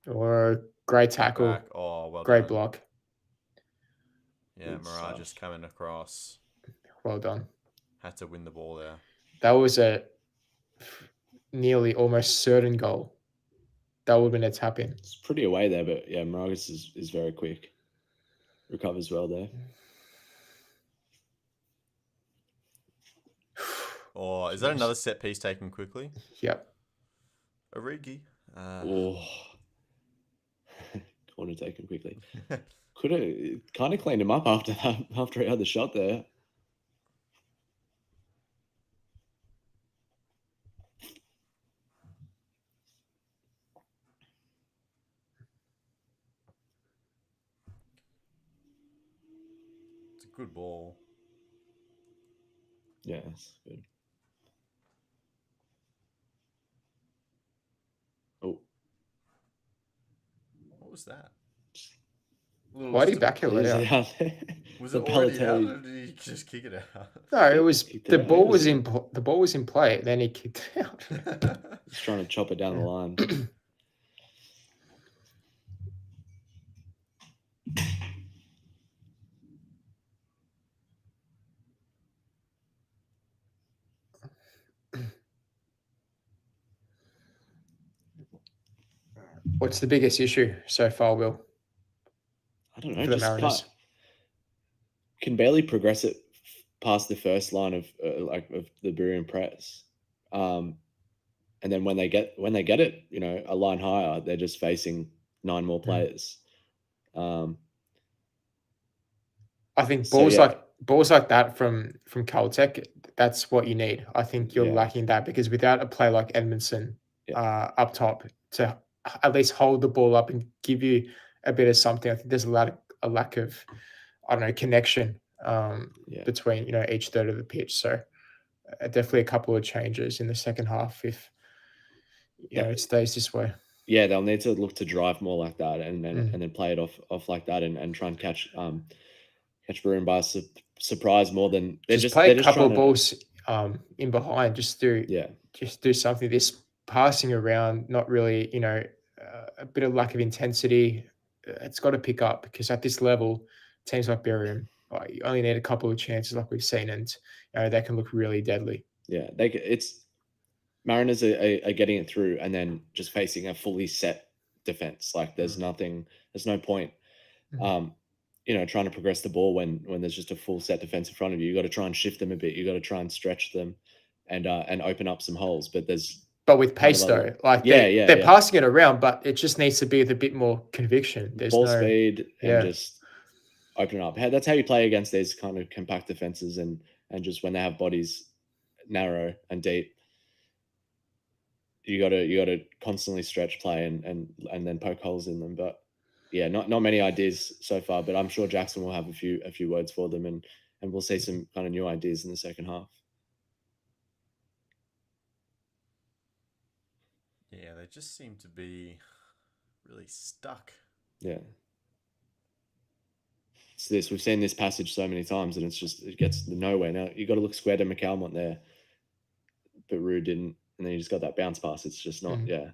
Or great tackle. Back. Oh, well Great done. block. Yeah, Good Mirage stuff. just coming across. Well done. Had to win the ball there. That was a nearly almost certain goal. That would have been a tap in. It's pretty away there, but yeah, Moragas is very quick. Recovers well there. Oh, is that another set piece taken quickly? Yep. Origi. Oh. Corner taken quickly. Could have kind of cleaned him up after that, after he had the shot there. It's a good ball. Yeah, that's good. Oh. What was that? Why did he back it right Is out? it out there? Was The it already out, Balotelli- or did he just kick it out? No, it was Kicked it the out. ball It was was- in play. Then he kicked it out. He's trying to chop it down the line. What's the biggest issue so far, Will? I don't know. For the Just Mariners. can barely progress it past the first line of of the Buriram press. And then when they get it, you know, a line higher, they're just facing 9 more players. I think So, balls yeah. like that from Caltech, that's what you need. I think you're Yeah. lacking that because without a player like Edmondson Yeah. up top to at least hold the ball up and give you a bit of something, I think there's a lack of, I don't know, connection Yeah. between, you know, each third of the pitch. So definitely a couple of changes in the second half if you know it stays this way. Yeah, they'll need to look to drive more like that and Mm. then play it off like that and try and catch Buriram by surprise more than Just play a couple trying of balls in behind. Just do something. This passing around, not really, you know, a bit of lack of intensity. It's got to pick up because at this level, teams like Buriram, you only need a couple of chances, like we've seen, and you know, they can look really deadly. Yeah, it's Mariners are getting it through and then just facing a fully set defense. Like there's no point, you know, trying to progress the ball when there's just a full set defense in front of you. You got to try and shift them a bit. You got to try and stretch them, and open up some holes. But with pace though, like they're passing it around, but it just needs to be with a bit more conviction. There's ball no speed and just open it up. That's how you play against these kind of compact defenses and just when they have bodies narrow and deep. You got to constantly stretch play and then poke holes in them. But yeah, not many ideas so far. But I'm sure Jackson will have a few words for them, and we'll see some kind of new ideas in the second half. Yeah, they just seem to be really stuck. Yeah. It's this. We've seen this passage so many times, and it gets nowhere. Now you got to look square to McCalmont there, but Rue didn't, and then you just got that bounce pass. It's just not. Yeah.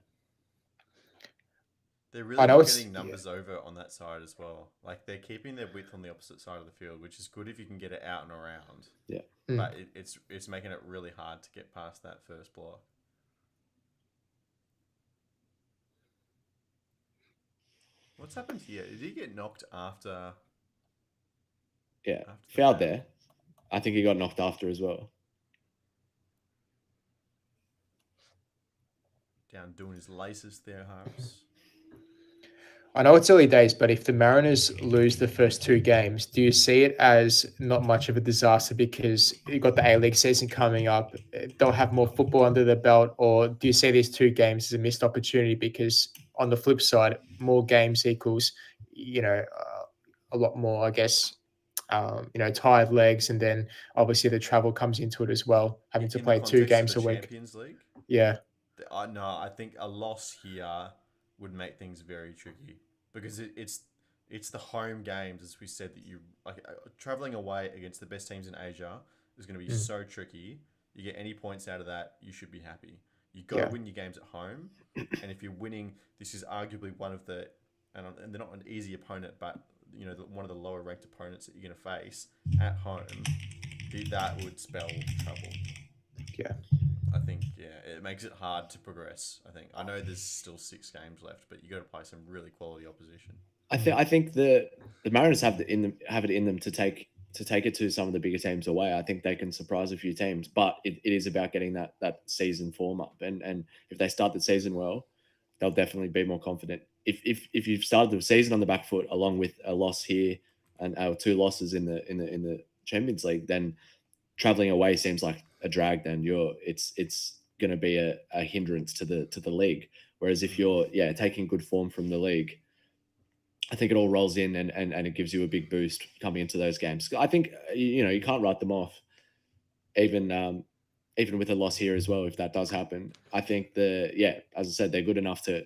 They're really not getting numbers over on that side as well. Like they're keeping their width on the opposite side of the field, which is good if you can get it out and around. Yeah. But it's making it really hard to get past that first block. What's happened here? Did he get knocked after? yeah, After the fouled foul. there. I think he got knocked after as well. Down doing his laces there, Harps. I know it's early days, but if the Mariners lose the first 2 games, do you see it as not much of a disaster because you've got the A-League season coming up? They'll have more football under their belt, or do you see these 2 games as a missed opportunity because on the flip side, more games equals, a lot more, I guess, tired legs, and then obviously the travel comes into it as well, having to In the play two context of the games a week. Champions League, Yeah, I think a loss here would make things very tricky because it's the home games, as we said, that you like traveling away against the best teams in Asia is going to be Mm. so tricky. You get any points out of that, you should be happy. You got to yeah, win your games at home, and if you're winning, this is arguably one of the and they're not an easy opponent, but one of the lower ranked opponents that you're going to face at home. That would spell trouble. yeah. I think it makes it hard to progress. I know there's still 6 games left, but you got to play some really quality opposition. I think the Mariners have it in them to take it to some of the bigger teams away. I think they can surprise a few teams, but it is about getting that season form up. And if they start the season well, they'll definitely be more confident. If you've started the season on the back foot, along with a loss here and 2 losses in the Champions League, then traveling away seems like a drag. Then it's going to be a hindrance to the league. Whereas if you're taking good form from the league, I think it all rolls in and it gives you a big boost coming into those games. I think you can't write them off, even with a loss here as well. If that does happen, I think as I said, they're good enough to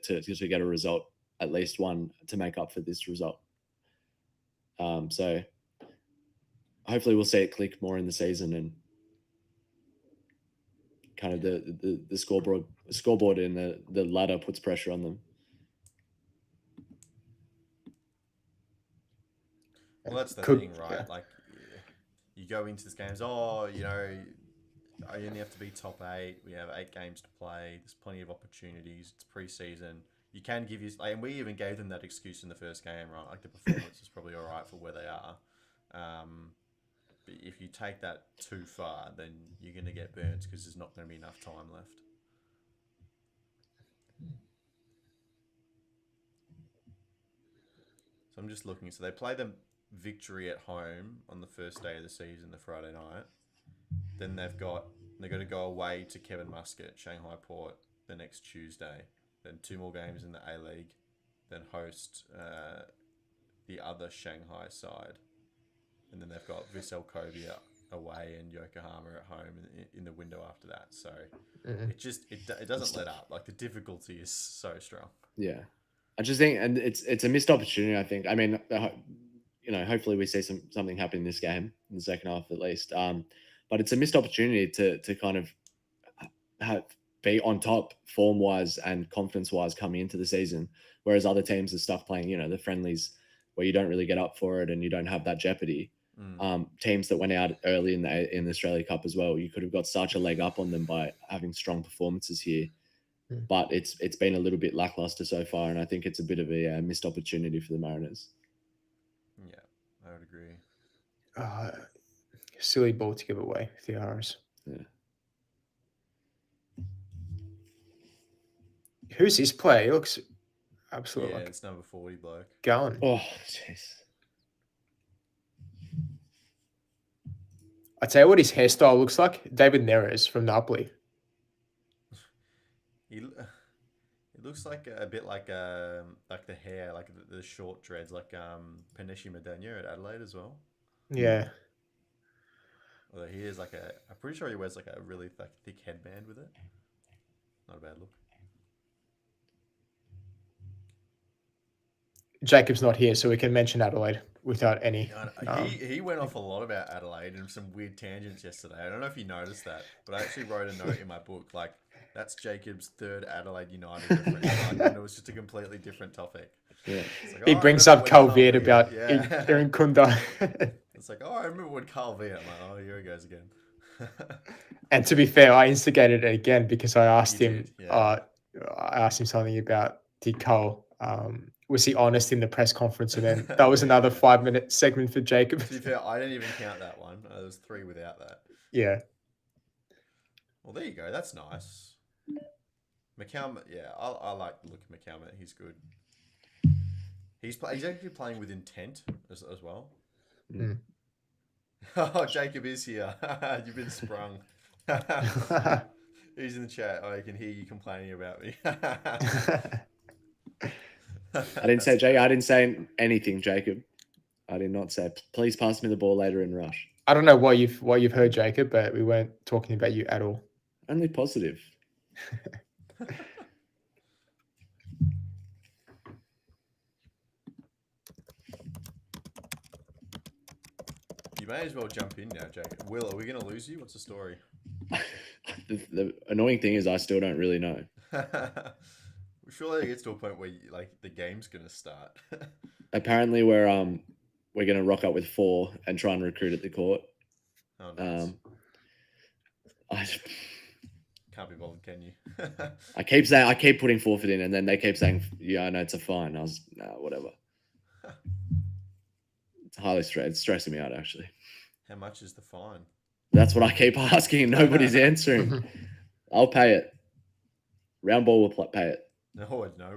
get a result, at least one, to make up for this result. So hopefully we'll see it click more in the season, and kind of the scoreboard and the ladder puts pressure on them. Well, that's the Could- thing, right? yeah. Like, you go into this games. I only have to be top 8. We have 8 games to play. There's plenty of opportunities. It's pre-season. You can give and we even gave them that excuse in the first game, right? Like, the performance is probably all right for where they are. But if you take that too far, then you're going to get burnt because there's not going to be enough time left. So I'm just looking. So they play the Victory at home on the first day of the season, the Friday night. Then they've got to go away to Kevin Muscat, Shanghai Port, the next Tuesday. Then 2 more games in the A-League. Then host the other Shanghai side. And then they've got Vissel Kobe away and Yokohama at home in the window after that. So it doesn't let up. Like, the difficulty is so strong. Yeah, I just think, and it's a missed opportunity. I think. I mean, hopefully we see something happen in this game in the second half at least. But it's a missed opportunity to kind of be on top form wise and confidence wise coming into the season, whereas other teams are stuck playing the friendlies where you don't really get up for it and you don't have that jeopardy. Teams that went out early in the Australia Cup as well, you could have got such a leg up on them by having strong performances here. But it's been a little bit lackluster so far, and I think it's a bit of a missed opportunity for the Mariners. Yeah, I would agree. Silly ball to give away, the R's. Yeah. Who's his player? He looks absolutely Yeah, like it's number 40 bloke. going. Oh, jeez. I tell you what his hairstyle looks like. David Neres from Napoli. It looks like a bit like the hair, like the short dreads, like Paneshi Madania at Adelaide as well. Yeah. Although he is I'm pretty sure he wears like a really thick headband with it. Not a bad look. Jacob's not here, so we can mention Adelaide without any. He went off a lot about Adelaide and some weird tangents yesterday. I don't know if you noticed that, but I actually wrote a note in my book like, that's Jacob's 3rd Adelaide United reference. And it was just a completely different topic. Yeah. Like, He brings up Calvert about Aaron Kunda. It's like, I remember when Calvert. I'm like, here he goes again. And to be fair, I instigated it again because I asked You him. did, yeah. I asked him something about did Cole was he honest in the press conference? And then that was another 5-minute segment for Jacob. To be fair, I didn't even count that one. There was 3 without that. Yeah. Well, there you go. That's nice. McCalmont, yeah, I like the look of McCalmont. He's good. He's actually playing with intent as well. Mm. Oh, Jacob is here. You've been sprung. He's in the chat. Oh, I can hear you complaining about me. I didn't say Jake. I didn't say anything, Jacob. I did not say. Please pass me the ball later in rush. I don't know what you've heard, Jacob, but we weren't talking about you at all. Only positive. You may as well jump in now, Jacob. Will, are we going to lose you? What's the story? The annoying thing is I still don't really know. Surely it gets to a point where the game's going to start. Apparently, we're going to rock up with 4 and try and recruit at the court. Oh, nice. I Can't be bothered, can you? I keep putting forfeit in, and then they keep saying, "Yeah, I know it's a fine." I was, nah, whatever. It's highly it's stressing me out, actually. How much is the fine? That's what I keep asking, and nobody's answering. I'll pay it. Round ball will pay it. No,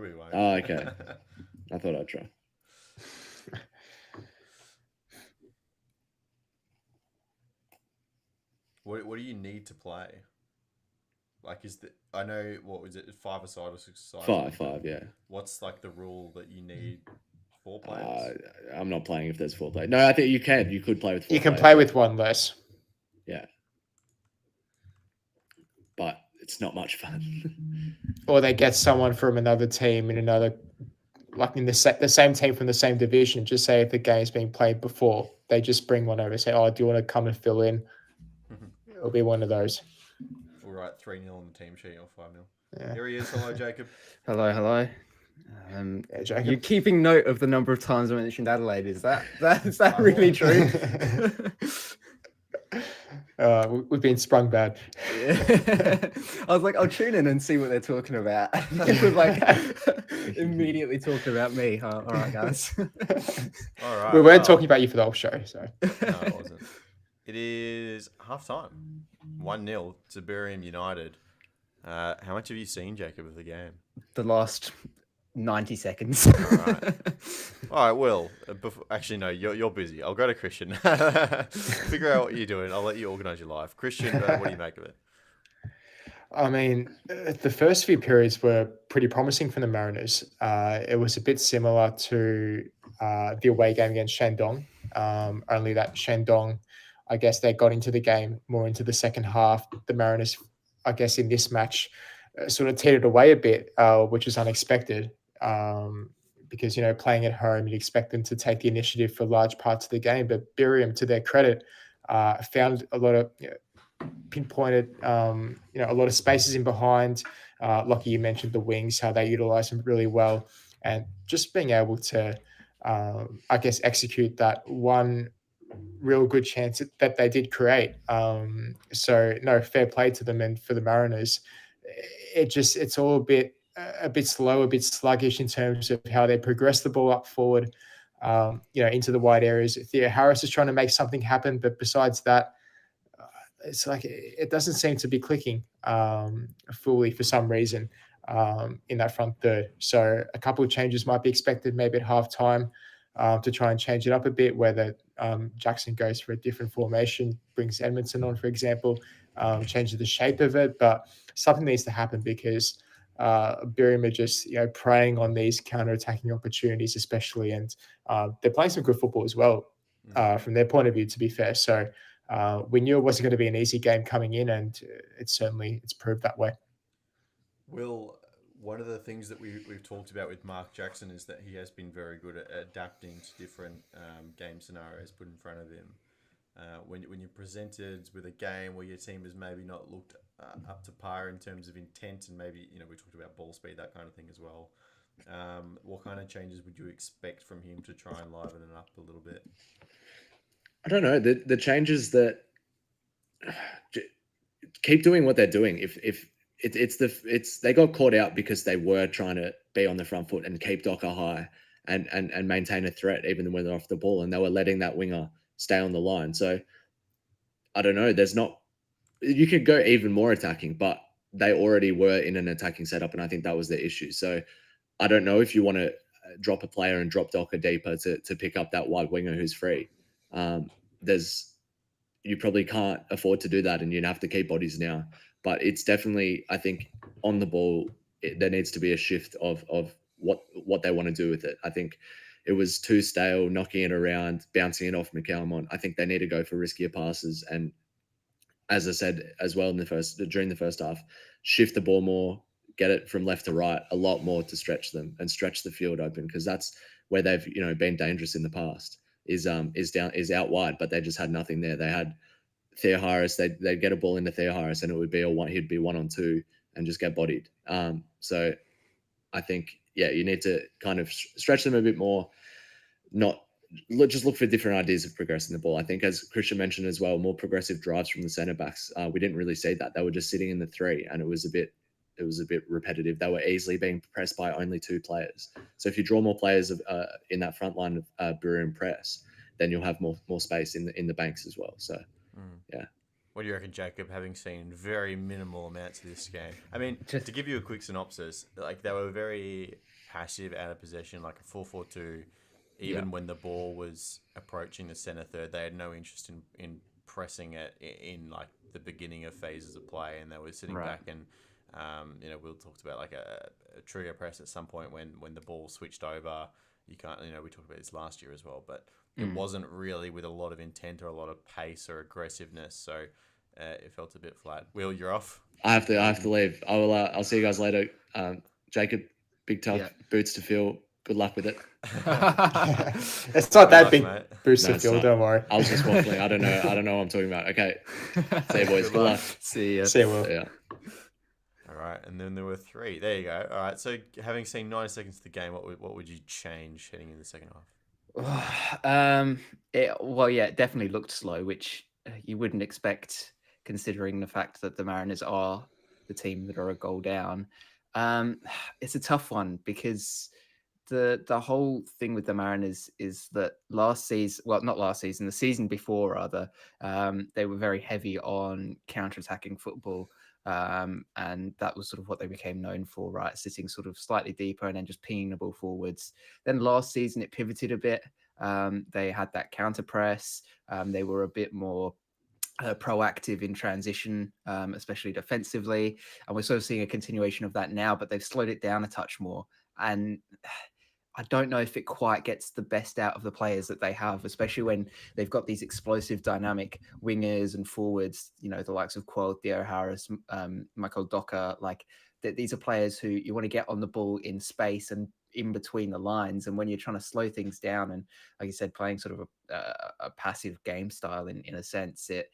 we won't. Oh, okay. I thought I'd try. What do you need to play? I know, what was it, 5-a-side or 6-a-side? 5, yeah. What's the rule that you need 4 players? I'm not playing if there's 4 players. No, I think you can. You could play with 4 You can players. play with 1 less. Yeah. But it's not much fun. Or they get someone from another team in another, in the same team from the same division. Just say if the game's been played before, they just bring one over and say, "Oh, do you want to come and fill in?" It'll be one of those. We'll write 3-0 on the team sheet or 5-0. Yeah. Here he is. Hello, Jacob. Hello. Yeah, Jacob. You're keeping note of the number of times I mentioned Adelaide. Is that really true? We've been sprung bad. Yeah. I was like, I'll tune in and see what they're talking about. We're immediately talking about me. All right, guys. All right. We weren't talking about you for the whole show, so. No, it wasn't. It is half time. 1-0 to Buriram United. How much have you seen, Jacob, of the game? The last 90 seconds. All right, Will. Actually, no, you're busy. I'll go to Christian. Figure out what you're doing. I'll let you organise your life. Christian, what do you make of it? I mean, the first few periods were pretty promising for the Mariners. It was a bit similar to the away game against Shandong, only that Shandong, I guess they got into the game more into the second half. The Mariners, I guess, in this match sort of teetered away a bit, which was unexpected because, playing at home, you'd expect them to take the initiative for large parts of the game. But Buriram, to their credit, found a lot of pinpointed, a lot of spaces in behind. Lockie, you mentioned the wings, how they utilize them really well. And just being able to, I guess, execute that one real good chance that they did create. So no, fair play to them. And for the Mariners, it's all a bit slow, a bit sluggish in terms of how they progress the ball up forward, into the wide areas. Theo Harris is trying to make something happen, but besides that, it's it doesn't seem to be clicking fully for some reason in that front third. So a couple of changes might be expected maybe at halftime to try and change it up a bit, whether Jackson goes for a different formation, brings Edmondson on, for example, changes the shape of it. But something needs to happen because Buriram are just preying on these counter-attacking opportunities, especially, and they're playing some good football as well from their point of view, to be fair. So we knew it wasn't going to be an easy game coming in, and it's proved that way. Will, one of the things that we've talked about with Mark Jackson is that he has been very good at adapting to different game scenarios put in front of him. When you're presented with a game where your team has maybe not looked up to par in terms of intent, and maybe we talked about ball speed, that kind of thing as well. What kind of changes would you expect from him to try and liven it up a little bit? I don't know. The changes that keep doing what they're doing. If they got caught out because they were trying to be on the front foot and keep Docker high and maintain a threat even when they're off the ball, and they were letting that winger stay on the line. So I don't know. You could go even more attacking, but they already were in an attacking setup, and I think that was the issue. So I don't know if you want to drop a player and drop Docker deeper to pick up that wide winger who's free. You probably can't afford to do that, and you'd have to keep bodies now. But it's definitely, I think, on the ball, there needs to be a shift of what they want to do with it. I think it was too stale, knocking it around, bouncing it off McCalmont. I think they need to go for riskier passes, and as I said as well during the first half, shift the ball more, get it from left to right a lot more to stretch them and stretch the field open, because that's where they've been dangerous in the past. Is out wide, but they just had nothing there. They had TheAFCCL. They'd get a ball into TheAFCCL, and it would be he'd be 1-on-2 and just get bodied. So I think you need to kind of stretch them a bit more. Just look for different ideas of progressing the ball. I think, as Christian mentioned as well, more progressive drives from the centre backs. We didn't really see that. They were just sitting in the 3, and it was a bit repetitive. They were easily being pressed by only 2 players. So if you draw more players in that front line of Buriram press, then you'll have more space in the banks as well. So, yeah. What do you reckon, Jacob, having seen very minimal amounts of this game? I mean, to give you a quick synopsis, like, they were very passive, out of possession, like a 4-4-2. Even when the ball was approaching the centre third, they had no interest in pressing it in like the beginning of phases of play, and they were sitting back and Will talked about like a trigger press at some point when the ball switched over. You can't, we talked about this last year as well, but it wasn't really with a lot of intent or a lot of pace or aggressiveness. So it felt a bit flat. Will, you're off. I have to leave. I'll see you guys later. Jacob, big tough boots to fill. Good luck with it. It's not that big mate. boost to fill, don't worry. I was just waffling. I don't know what I'm talking about. Okay. See you, boys. Good luck. See ya. See you, Will. Yeah. All right, and then there were 3. There you go. All right, so having seen 90 seconds of the game, what would you change heading in the second half? It definitely looked slow, which you wouldn't expect considering the fact that the Mariners are the team that are a goal down. It's a tough one because the whole thing with the Mariners is that the season before rather, they were very heavy on counter-attacking football. And that was sort of what they became known for, right? Sitting sort of slightly deeper and then just pinging the ball forwards. Then last season it pivoted a bit. They had that counter press. They were a bit more proactive in transition, especially defensively. And we're sort of seeing a continuation of that now, but they've slowed it down a touch more. And I don't know if it quite gets the best out of the players that they have, especially when they've got these explosive, dynamic wingers and forwards, the likes of Quoth, Theo Harris, Michael Docker. Like, these are players who you want to get on the ball in space and in between the lines. And when you're trying to slow things down and, like you said, playing sort of a passive game style in a sense, it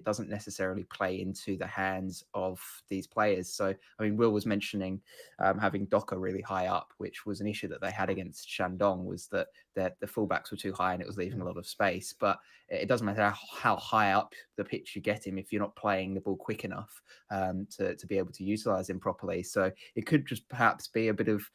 doesn't necessarily play into the hands of these players. So, I mean, Will was mentioning having Docker really high up, which was an issue that they had against Shandong, was that the fullbacks were too high and it was leaving a lot of space. But it doesn't matter how high up the pitch you get him if you're not playing the ball quick enough to be able to utilize him properly. So it could just perhaps be a bit of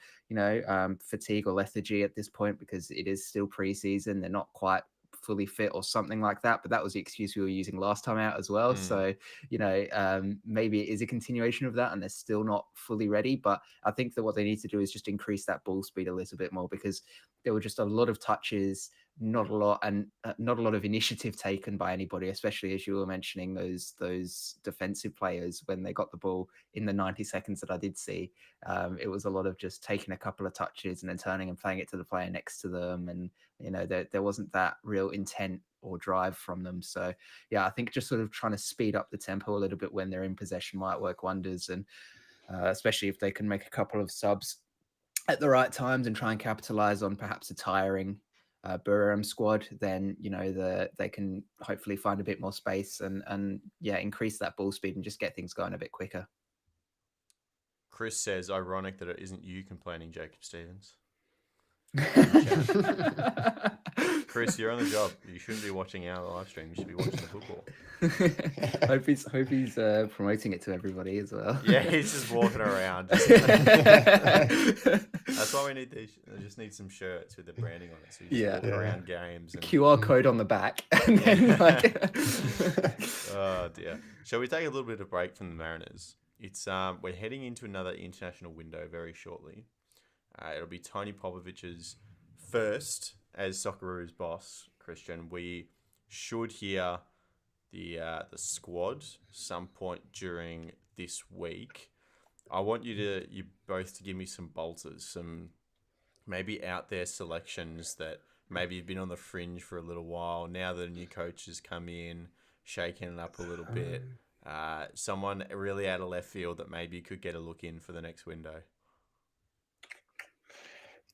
fatigue or lethargy at this point, because it is still preseason. They're not quite fully fit or something like that, but that was the excuse we were using last time out as well. So maybe it is a continuation of that and they're still not fully ready. But I think that what they need to do is just increase that ball speed a little bit more, because there were just a lot of touches, not a lot of initiative taken by anybody, especially as you were mentioning those defensive players when they got the ball in the 90 seconds that I did see. It was a lot of just taking a couple of touches and then turning and playing it to the player next to them, and there wasn't that real intent or drive from them. So I think just sort of trying to speed up the tempo a little bit when they're in possession might work wonders, and especially if they can make a couple of subs at the right times and try and capitalize on perhaps a tiring Buriram squad, then they can hopefully find a bit more space and increase that ball speed and just get things going a bit quicker. Chris says, ironic that it isn't you complaining, Jacob Stevens. Chris, you're on the job. You shouldn't be watching our live stream. You should be watching the football. hope he's promoting it to everybody as well. Yeah, he's just walking around. That's why we need these. I just need some shirts with the branding on it. So you just walk around games. And... QR code on the back. And then Oh dear. Shall we take a little bit of break from the Mariners? It's we're heading into another international window very shortly. It'll be Tony Popovich's first as Socceroos boss, Christian. We should hear the squad some point during this week. I want you both to give me some bolters, some maybe out there selections that maybe you've been on the fringe for a little while. Now that a new coach has come in, shaking it up a little bit. Someone really out of left field that maybe could get a look in for the next window.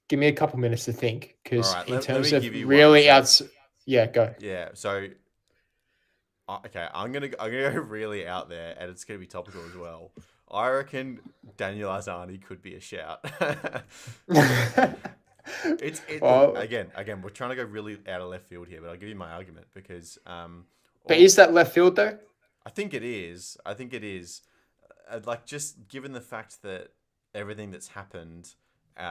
Give me a couple minutes to think, because All right, in terms of give you really one. outs, yeah, go. Yeah, so okay, I'm gonna go really out there, and it's gonna be topical as well. I reckon Daniel Arzani could be a shout. Again, we're trying to go really out of left field here, but I'll give you my argument because. But is that left field though? I think it is. Like, just given the fact that everything that's happened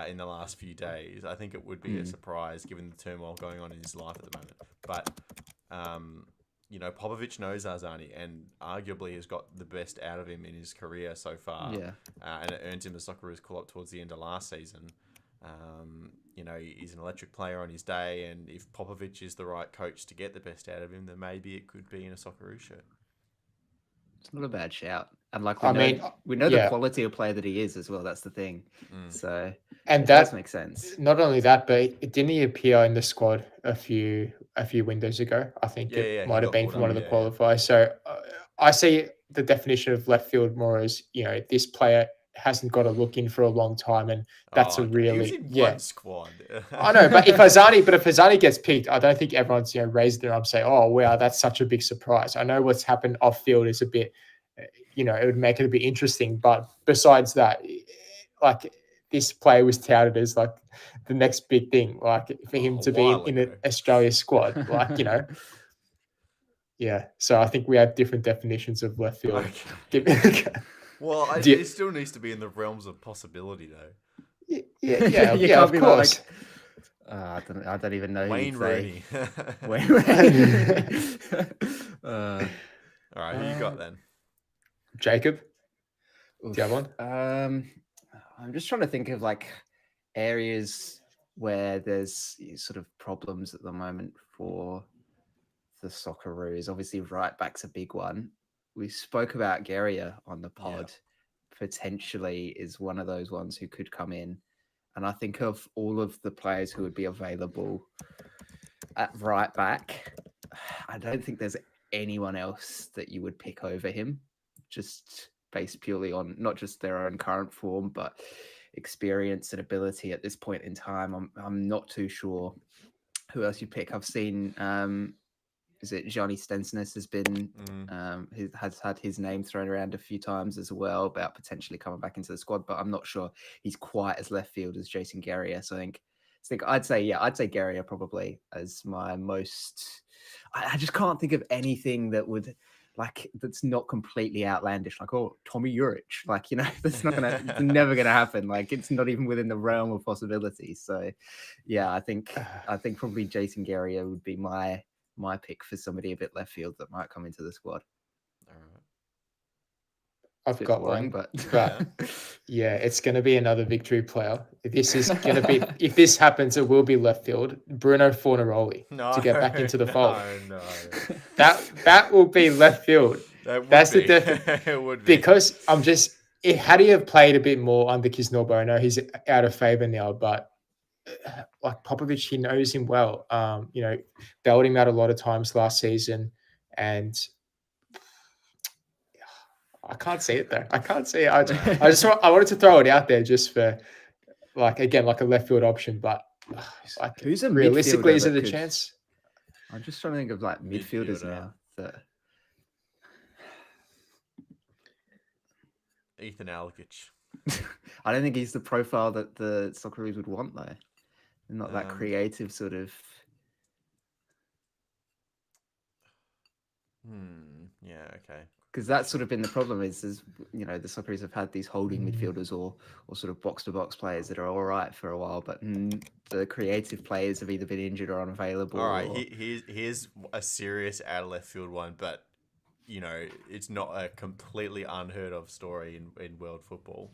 in the last few days, I think it would be a surprise given the turmoil going on in his life at the moment. But, Popovich knows Arzani and arguably has got the best out of him in his career so far. Yeah. And it earned him the Socceroos call-up towards the end of last season. He's an electric player on his day, and if Popovich is the right coach to get the best out of him, then maybe it could be in a Socceroos shirt. It's not a bad shout. And we know the quality of player that he is as well. That's the thing. So and that does make sense. Not only that, but didn't he appear in the squad a few windows ago? I think it might have been from one of the qualifiers. So I see the definition of left field more as, this player hasn't got a look in for a long time, and that's he was in one squad. I know, but if Arzani gets picked, I don't think everyone's raised their arm and say, "Oh wow, that's such a big surprise." I know what's happened off field is a bit, it would make it a bit interesting, but besides that, like, this player was touted as like the next big thing, like for him to be in an Australia squad, like yeah. So I think we have different definitions of left field. Okay. Well, it still needs to be in the realms of possibility, though. Yeah, of course. I don't even know. Wayne Rooney. Wayne Rooney. All right, who you got then? Jacob. Do you have one? I'm just trying to think of like areas where there's sort of problems at the moment for the Socceroos. Obviously, right back's a big one. We spoke about Guerrier on the pod. Potentially is one of those ones who could come in. And I think of all of the players who would be available at right back, I don't think there's anyone else that you would pick over him, just based purely on not just their own current form, but experience and ability at this point in time. I'm not too sure who else you pick. I've seen... is it Johnny Stensness has been has had his name thrown around a few times as well about potentially coming back into the squad, but I'm not sure he's quite as left field as Jason Guerrier. So I think I'd say Guerrier probably as my most. I just can't think of anything that would that's not completely outlandish, like Tommy Juric, that's not gonna, it's never gonna happen. Like, it's not even within the realm of possibility. So yeah, I think probably Jason Guerrier would be my pick for somebody a bit left field that might come into the squad. All right. I've got one, but yeah, it's going to be another victory player. This is going to be, if this happens, it will be left field. Bruno Fornaroli to get back into the fold. No. That will be left field. That's the definition. It would be. Because had he have played a bit more under Kisnorbo, I know he's out of favour now, but like Popovich, he knows him well. Bailed him out a lot of times last season, and I can't see it though. I can't see it. I wanted to throw it out there just for like a left field option, but who's a realistically, is it a could... chance? I'm just trying to think of like midfielders now. Ethan Algic. I don't think he's the profile that the Socceroos would want though. Not that creative sort of Yeah, okay. Because that's sort of been the problem is the Socceroos have had these holding midfielders or sort of box to box players that are all right for a while, but the creative players have either been injured or unavailable. All right, or... here's a serious out of left field one, but it's not a completely unheard of story in world football.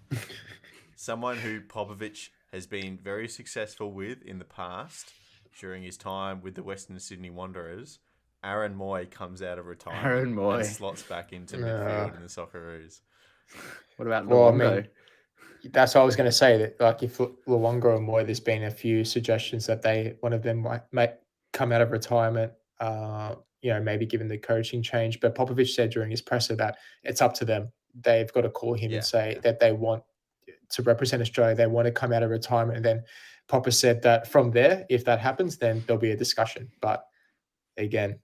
Someone who Popovic has been very successful with in the past during his time with the Western Sydney Wanderers. Aaron Moy comes out of retirement Aaron Moy and slots back into midfield in the Socceroos. What about Well, I Luongo? mean, that's what I was going to say. That like if Luongo or Moy, there's been a few suggestions that one of them might come out of retirement. Maybe given the coaching change. But Popovic said during his presser that it's up to them. They've got to call him and say that they want to represent Australia. They want to come out of retirement. And then Popper said that from there, if that happens, then there'll be a discussion. But again,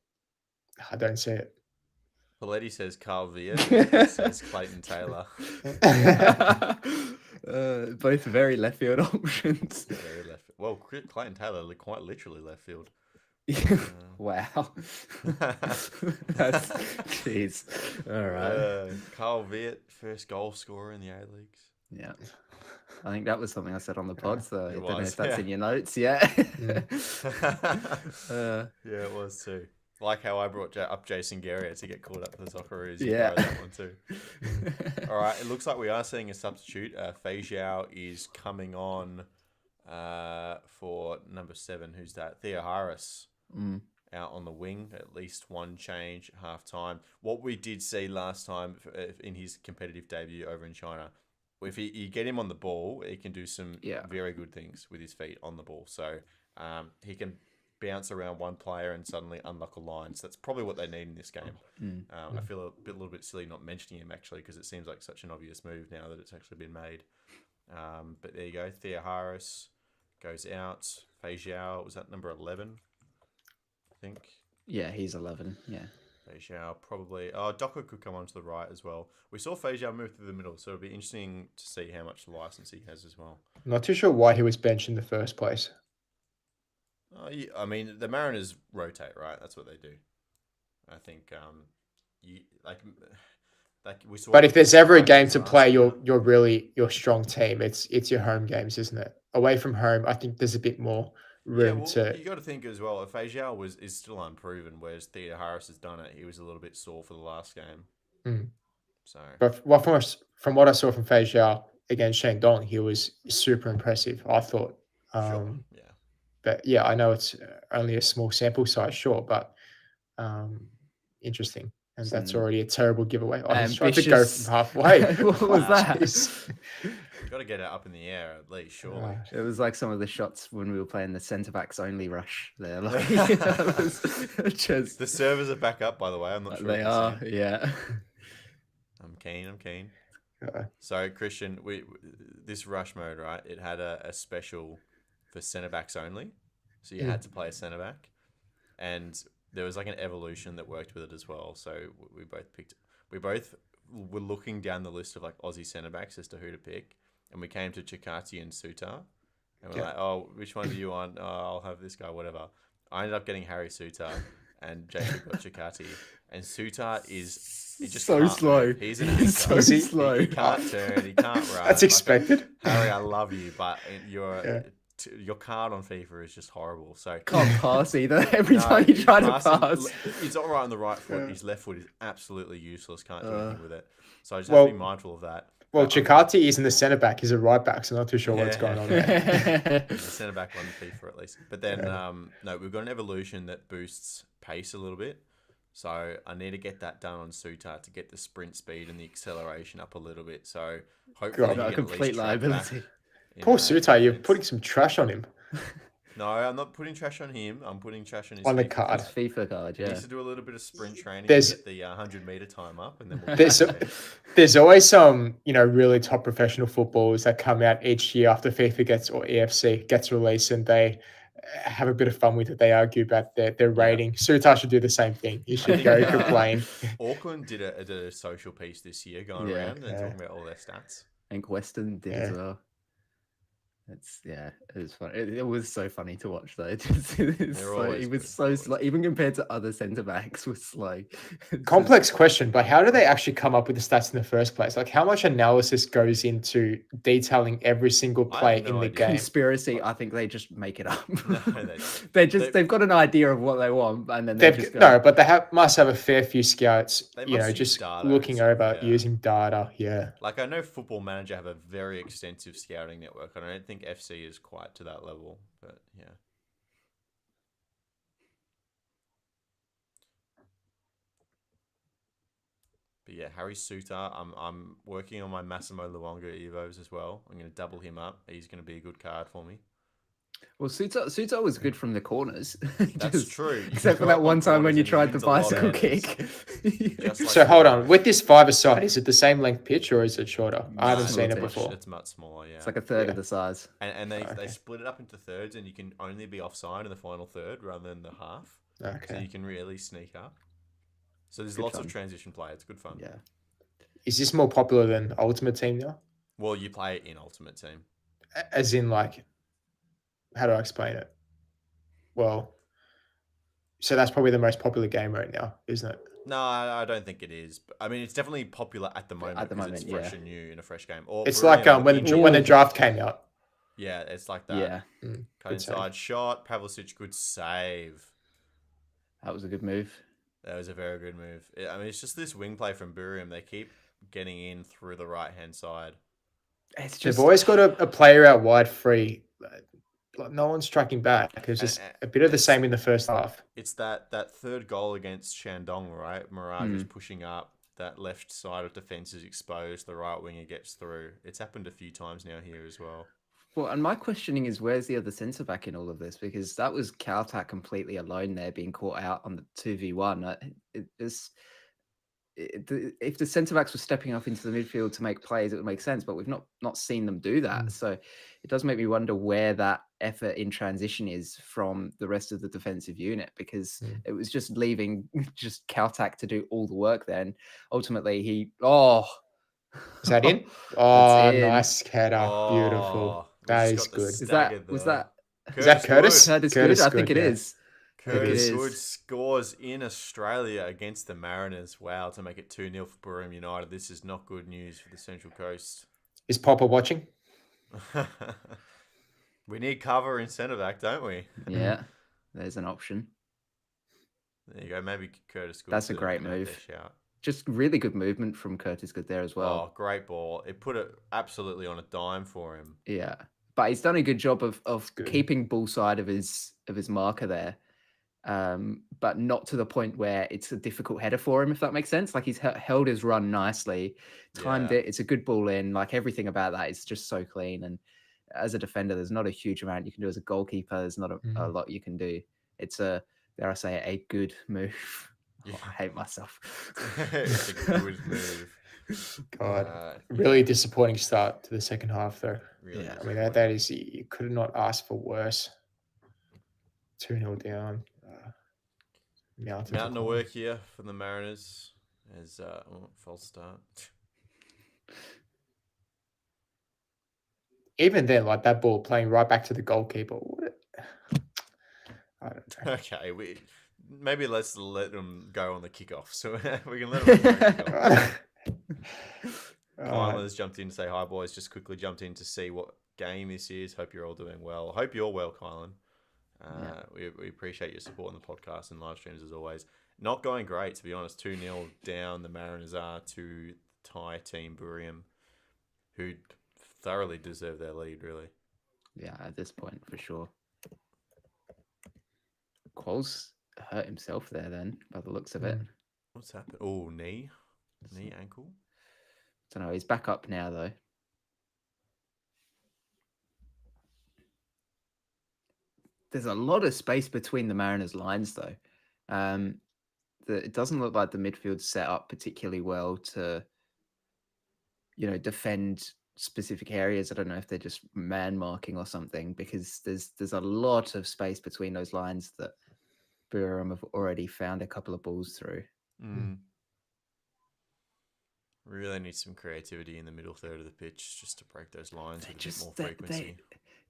I don't see it. Paletti says Carl Viet says Clayton Taylor. Both very left field options. Very left. Well, Clayton Taylor quite literally left field. Wow. That's jeez. All right. Carl Viet, first goal scorer in the A-Leagues. Yeah. I think that was something I said on the pod, so I don't know if was, that's in your notes yet. Yeah, it was too. Like how I brought up Jason Guerrier to get called up for the Socceroos. Yeah. That one too. All right, it looks like we are seeing a substitute. Fei Zhao is coming on for number 7. Who's that? Thea Harris out on the wing. At least one change at half time. What we did see last time in his competitive debut over in China, if you get him on the ball, he can do some very good things with his feet on the ball. So he can bounce around one player and suddenly unlock a line. So that's probably what they need in this game. I feel a little bit silly not mentioning him actually because it seems like such an obvious move now that it's actually been made. But there you go. Thea Harris goes out. Fei Zhao, was that number 11? I think. Yeah, he's 11. Yeah. Fei Zhao probably. Oh, Docker could come onto the right as well. We saw Fei Zhao move through the middle, so it'll be interesting to see how much license he has as well. I'm not too sure why he was benched in the first place. I mean, the Mariners rotate, right? That's what they do. I think we saw. But if there's ever a game to play your strong team, it's your home games, isn't it? Away from home, I think there's a bit more room to. You got to think as well. If Fei Zhao is still unproven, whereas Thea Harris has done it, he was a little bit sore for the last game. So, but from what I saw from Fei Zhao against Shandong, he was super impressive. I thought. Sure. Yeah. But yeah, I know it's only a small sample size, sure, but interesting. And that's already a terrible giveaway. I was trying to go from halfway. What was that? Got to get it up in the air at least, surely. It was like some of the shots when we were playing the centre backs only rush there. Like, the servers are back up, by the way. I'm not sure. They are, yeah. I'm keen. So Christian, this rush mode, right? It had a special for centre backs only, so you had to play a centre back, and there was like an evolution that worked with it as well. So we both were looking down the list of like Aussie centre backs as to who to pick, and we came to Chikati and Sutar, and we're like, oh, which one do you want? Oh, I'll have this guy, whatever. I ended up getting Harry Sutar, and Jacob got Chikati, and Sutar is just so slow. Move. He's an so slow. He can't turn. He can't run. That's expected. Harry, I love you, but your card on FIFA is just horrible. So can't pass either. Every time you try to pass, he's all right on the right foot. His left foot is absolutely useless. Can't do anything with it. So I just have to be mindful of that. Well, Chikati isn't the centre back; he's a right back. So I'm not too sure what's going on there. The centre back on FIFA at least. But then no, we've got an evolution that boosts pace a little bit. So I need to get that done on Sutar to get the sprint speed and the acceleration up a little bit. So hopefully, a complete liability. Poor Sutar, you're putting some trash on him. No, I'm not putting trash on him. I'm putting trash on his on the FIFA card. His FIFA card, yeah. He needs to do a little bit of sprint training to get the 100-meter time up, and then there's always some really top professional footballers that come out each year after FIFA or AFC gets released, and they have a bit of fun with it. They argue about their rating. Sutar should do the same thing. He should go complain. Auckland did a social piece this year going around and talking about all their stats. I think Western did as well. It was funny. It was so funny to watch though. He was so always slow, even compared to other centre backs. Was slow. Complex question, but how do they actually come up with the stats in the first place? Like, how much analysis goes into detailing every single I have play no in the idea. game? Conspiracy. I think they just make it up. No, they don't. They've got an idea of what they want, and then they just go. No, but they must have a fair few scouts. They You must know, use just data looking and stuff, over yeah. using data. Yeah. Like, I know Football Manager have a very extensive scouting network. I don't think FC is quite to that level, but yeah. But yeah, Harry Suter, I'm working on my Massimo Luongo Evos as well. I'm going to double him up. He's going to be a good card for me. Well, Suter was good from the corners. That's true. You Except for go that up on one time when corners you and he tried the wins a lot of bicycle headers. kick. Just like So hold on, Luongo. with this 5-a-side, is it the same length pitch or is it shorter? I haven't Nah, seen it it's before. It's much smaller, yeah. It's like a third Yeah. of the size. And they Okay. split it up into thirds, and you can only be offside in the final third rather than the half. So Okay. you can really sneak up. So there's Good lots fun. of transition play. It's good fun. Yeah. Is this more popular than Ultimate Team now? Well, you play it in Ultimate Team. As in, like, how do I explain it? Well, so that's probably the most popular game right now, isn't it? No, I don't think it is. I mean, it's definitely popular at the moment At the because it's moment, fresh yeah. and new in a fresh game. Or It's for, like you know, when the draft came out. Yeah, it's like that. Yeah. Cut Good save. inside shot. Pavlicic, good save. That was a good move. That was a very good move. I mean, it's just this wing play from Buriram. They keep getting in through the right-hand side. It's They've just always got a player out wide free. Like, no one's striking back. It's just a bit of the same in the first half. It's that third goal against Shandong, right? Mirage is pushing up. That left side of defence is exposed. The right winger gets through. It's happened a few times now here as well. well, and my questioning is, where's the other centre back in all of this? Because that was Caltac completely alone there, being caught out on the 2v1. If the centre backs were stepping up into the midfield to make plays, it would make sense. But we've not seen them do that. So it does make me wonder where that effort in transition is from the rest of the defensive unit, because it was just leaving just Caltac to do all the work. Then ultimately Is that in? Oh, in. nice header. Oh, Beautiful. we That just is got the good. was staggered that there. Is that Curtis? Curtis Curtis Good? I think Good, it yeah. is. Curtis It Good is. scores in Australia against the Mariners. Wow, to make it 2-0 for Buriram United. This is not good news for the Central Coast. Is Popper watching? We need cover in centre back, don't we? Yeah, there's an option. There you go. Maybe Curtis Good. That's a great make that move. shout. Just really good movement from Curtis Good there as well. Oh, great ball. It put it absolutely on a dime for him. Yeah, but he's done a good job of good. keeping ball side of his marker there, but not to the point where it's a difficult header for him, if that makes sense. Like, he's held his run nicely, timed it. It's a good ball in. Like, everything about that is just so clean. And as a defender, there's not a huge amount you can do. As a goalkeeper, there's not a lot you can do. It's dare I say it, a good move. Yeah. Oh, I hate myself. It's a good move. God, really disappointing start to the second half, though. Really Yeah. I mean, that is, you could not ask for worse. 2-0 down. Mountain of work here for the Mariners. As false start. Even then, like, that ball playing right back to the goalkeeper. I don't know. Okay, maybe let's let them go on the kickoff, so we can let them kick off. Kylan has jumped in to say hi, boys. Just quickly jumped in to see what game this is. Hope you're all doing well. Hope you're well, Kylan. We appreciate your support on the podcast and live streams as always. Not going great, to be honest. 2-0 down the Mariners are to Thai team Buriram, who thoroughly deserve their lead, really. Yeah, at this point, for sure. Qualls hurt himself there then, by the looks of it. What's happened? Oh, knee, ankle. Don't know. He's back up now, though. There's a lot of space between the Mariners' lines, though. It doesn't look like the midfield's set up particularly well to, defend specific areas. I don't know if they're just man marking or something, because there's a lot of space between those lines that Buriram have already found a couple of balls through. Really need some creativity in the middle third of the pitch just to break those lines with a bit more frequency.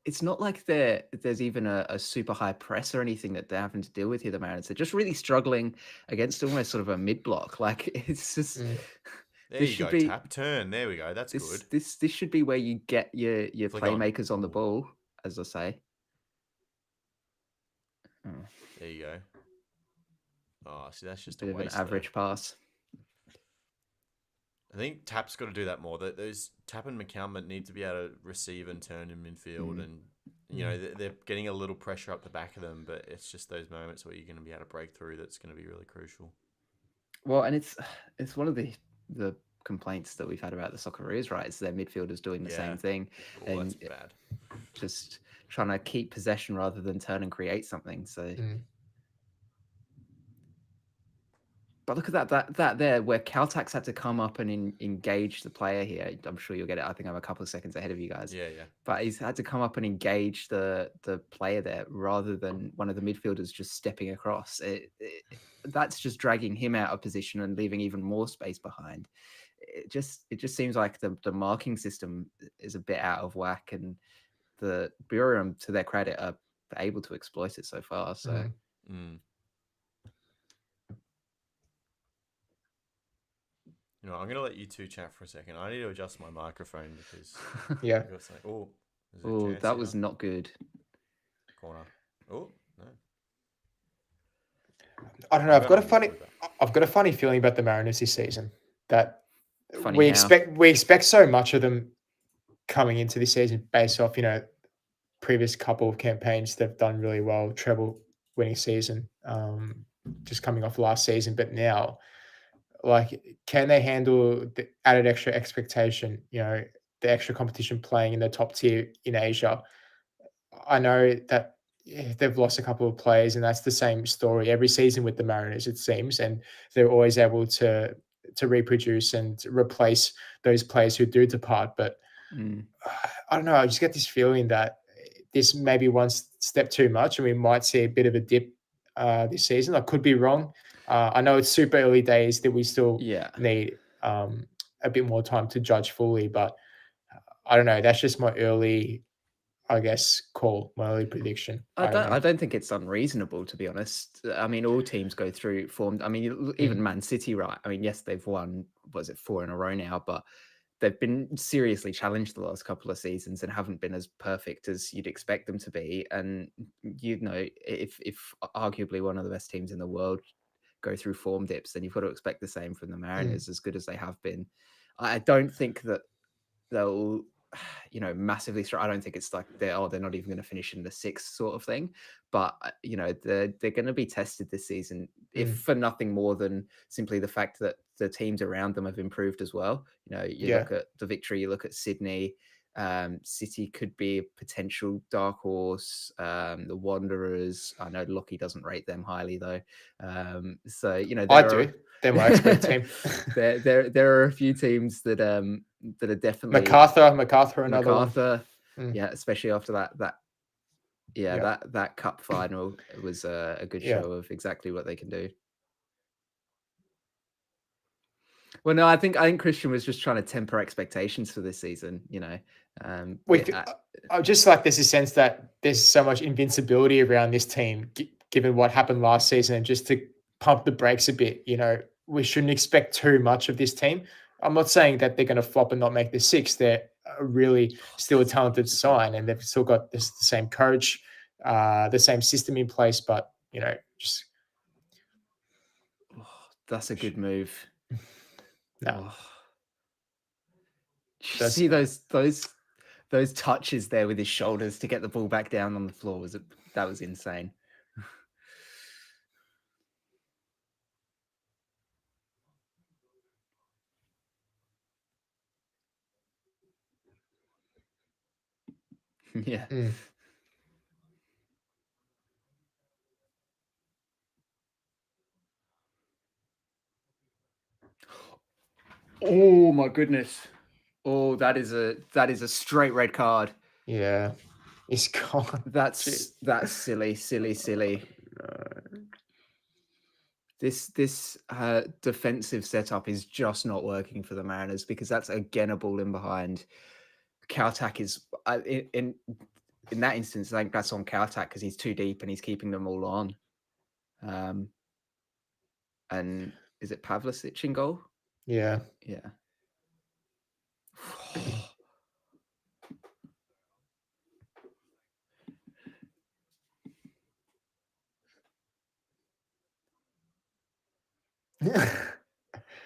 it's not like there's even a super high press or anything that they're having to deal with here. The Mariners, they're just really struggling against almost sort of a mid block. Like it's just Mm. There this you should go, be tap turn. There we go. That's good. this should be where you get your Flick on. playmakers on the Ooh. ball, as I say. Oh, There you go. Oh, see, that's just bit a of an waste. Though. average pass. I think Tap's got to do that more. Those Tap and McCalmont need to be able to receive and turn in midfield, and they're getting a little pressure up the back of them. But it's just those moments where you're going to be able to break through that's going to be really crucial. Well, and it's one of the complaints that we've had about the Socceroos, right? Is their midfielders doing the same thing, Oh, and that's bad. just trying to keep possession rather than turn and create something. So. But look at that there, where Caltax had to come up and engage the player here. I'm sure you'll get it. I think I'm a couple of seconds ahead of you guys. Yeah. But he's had to come up and engage the player there rather than one of the midfielders just stepping across. That's just dragging him out of position and leaving even more space behind. It just seems like the marking system is a bit out of whack, and the Buriram, to their credit, are able to exploit it so far. So. You know, I'm going to let you two chat for a second. I need to adjust my microphone because Yeah. Oh, that was not good. Corner. Oh, no. I don't know. I've got a funny feeling about the Mariners this season. That Funny we how? expect so much of them coming into this season based off, previous couple of campaigns they've done really well, treble winning season, just coming off last season. But now, like, can they handle the added extra expectation? The extra competition playing in the top tier in Asia. I know that they've lost a couple of players, and that's the same story every season with the Mariners, it seems, and they're always able to reproduce and replace those players who do depart. But I don't know. I just get this feeling that this may be one step too much, and we might see a bit of a dip this season. I could be wrong. I know it's super early days that we still need a bit more time to judge fully, but I don't know. That's just my early, I guess, my early prediction. I don't think it's unreasonable, to be honest. I mean, all teams go through form. I mean, even Man City, right? I mean, yes, they've won, 4 in a row now, but they've been seriously challenged the last couple of seasons and haven't been as perfect as you'd expect them to be. And, if arguably one of the best teams in the world go through form dips, then you've got to expect the same from the Mariners, as good as they have been. I don't think that they'll massively strong. I don't think it's like they're not even going to finish in the 6th sort of thing, but they're going to be tested this season, if for nothing more than simply the fact that the teams around them have improved as well. You look at the Victory, you look at Sydney, City could be a potential dark horse. The Wanderers, I know Lockie doesn't rate them highly though. So I do. They're my expert team. there are a few teams that are definitely another one. Yeah, especially after that cup final was a good show of exactly what they can do. Well, no, I think Christian was just trying to temper expectations for this season. I just there's a sense that there's so much invincibility around this team, given what happened last season, and just to pump the brakes a bit. We shouldn't expect too much of this team. I'm not saying that they're going to flop and not make the 6. They're really still a talented side, and they've still got the same coach, the same system in place. But just that's a good move. No, see those touches there with his shoulders to get the ball back down on the floor that was insane. Yeah. Oh my goodness. Oh, that is a straight red card. Yeah. It's gone. That's silly. No. This defensive setup is just not working for the Mariners, because that's again a ball in behind. Caltac is in that instance, I think that's on Kautak because he's too deep and he's keeping them all on. And is it Pavlicic in goal? Yeah. Yeah.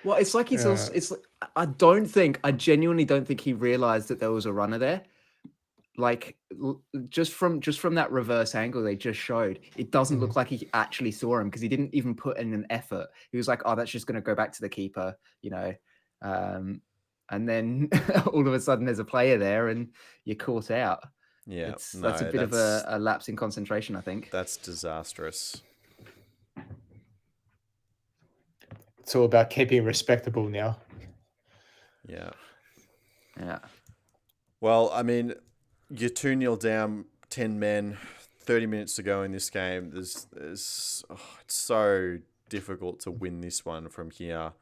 Well, it's like he's also, it's like, I genuinely don't think he realized that there was a runner there. Like just from that reverse angle they just showed, it doesn't look like he actually saw him because he didn't even put in an effort. He was like, oh, that's just going to go back to the keeper, you know. And then all of a sudden there's a player there and you're caught out. Yeah, that's a bit of a lapse in concentration, I think. That's disastrous. It's all about keeping respectable now. Yeah. Yeah. Well, I mean, you're 2-0 down, 10 men, 30 minutes to go in this game. It's so difficult to win this one from here.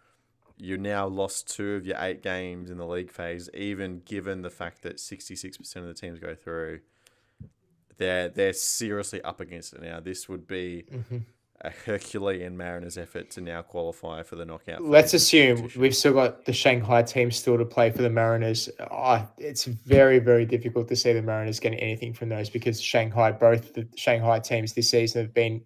You now lost 2 of your 8 games in the league phase, even given the fact that 66% of the teams go through. They're seriously up against it now. This would be a Herculean Mariners effort to now qualify for the knockout phase. Let's assume we've still got the Shanghai team still to play for the Mariners. It's very, very difficult to see the Mariners getting anything from those because both the Shanghai teams this season have been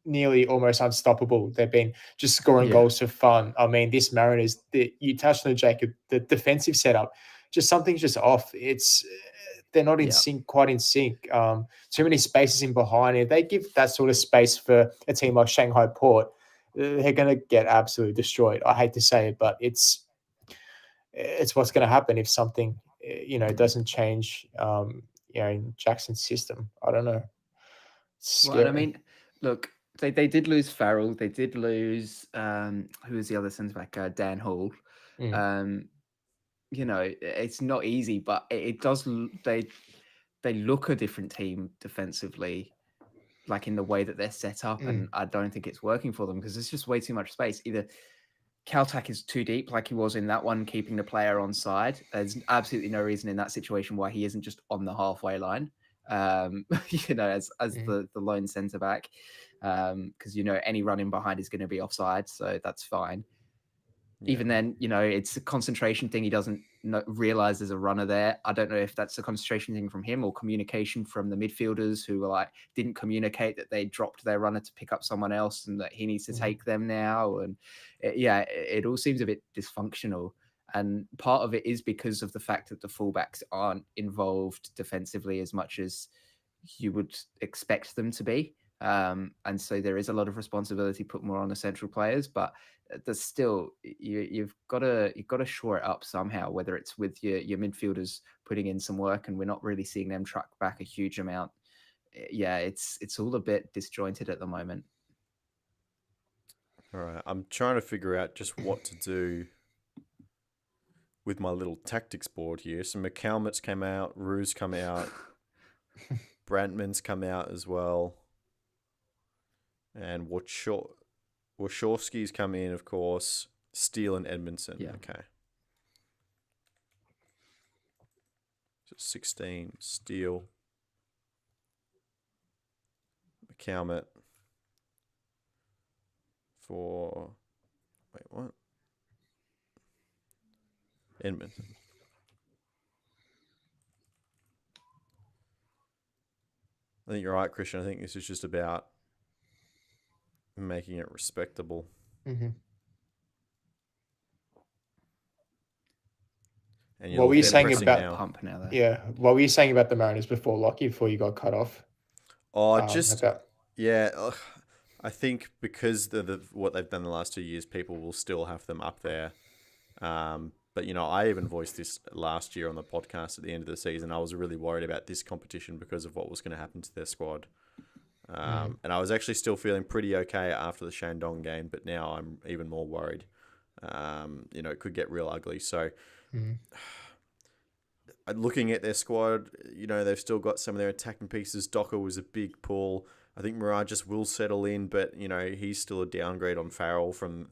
nearly almost unstoppable. They've been just scoring goals for fun. I mean, this Mariners, you touched on it, Jacob, the defensive setup, something's just off. They're not in sync, quite in sync. Too many spaces in behind. If they give that sort of space for a team like Shanghai Port, they're going to get absolutely destroyed. I hate to say it, but it's what's going to happen if something, doesn't change, in Jackson's system. I don't know. Well, I mean, look, they did lose Farrell. They did lose, who was the other centre back? Dan Hall. It's not easy, but it does. They look a different team defensively, like in the way that they're set up, and I don't think it's working for them because there's just way too much space. Either Caltac is too deep, like he was in that one, keeping the player on side. There's absolutely no reason in that situation why he isn't just on the halfway line. As the lone centre back, because any running behind is going to be offside, so that's fine. Even then, it's a concentration thing. He doesn't realize there's a runner there. I don't know if that's a concentration thing from him or communication from the midfielders who were didn't communicate that they dropped their runner to pick up someone else and that he needs to take them now. And it all seems a bit dysfunctional. And part of it is because of the fact that the fullbacks aren't involved defensively as much as you would expect them to be. And so there is a lot of responsibility put more on the central players, but there's still you've got to shore it up somehow, whether it's with your midfielders putting in some work, and we're not really seeing them track back a huge amount. Yeah, it's all a bit disjointed at the moment. All right, I'm trying to figure out just what to do with my little tactics board here. So McCalmott's come out, Rue's come out, Brantman's come out as well. And Wachowski's come in, of course. Steele and Edmondson. Yeah. Okay. So 16. Steele. McCalmott. Wait, what? Edmondson. I think you're right, Christian. I think this is just about making it respectable. And what were you saying about pump now? Though. Yeah, what were you saying about the Mariners before, Lockie? Before you got cut off? I think because what they've done the last 2 years, people will still have them up there. But I even voiced this last year on the podcast at the end of the season. I was really worried about this competition because of what was going to happen to their squad. And I was actually still feeling pretty okay after the Shandong game, but now I'm even more worried. It could get real ugly. So looking at their squad, they've still got some of their attacking pieces. Docker was a big pull. I think Mirageous will settle in, but, he's still a downgrade on Farrell from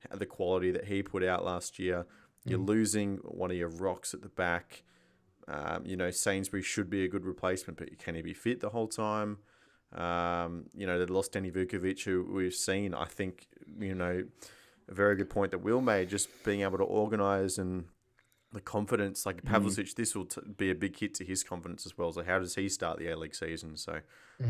the quality that he put out last year. You're losing one of your rocks at the back. Sainsbury should be a good replacement, but can he be fit the whole time? They lost Danny Vukovic, who we've seen. I think, a very good point that Will made, just being able to organise and the confidence. Like Pavlicic, this will be a big hit to his confidence as well. So how does he start the A-League season? So,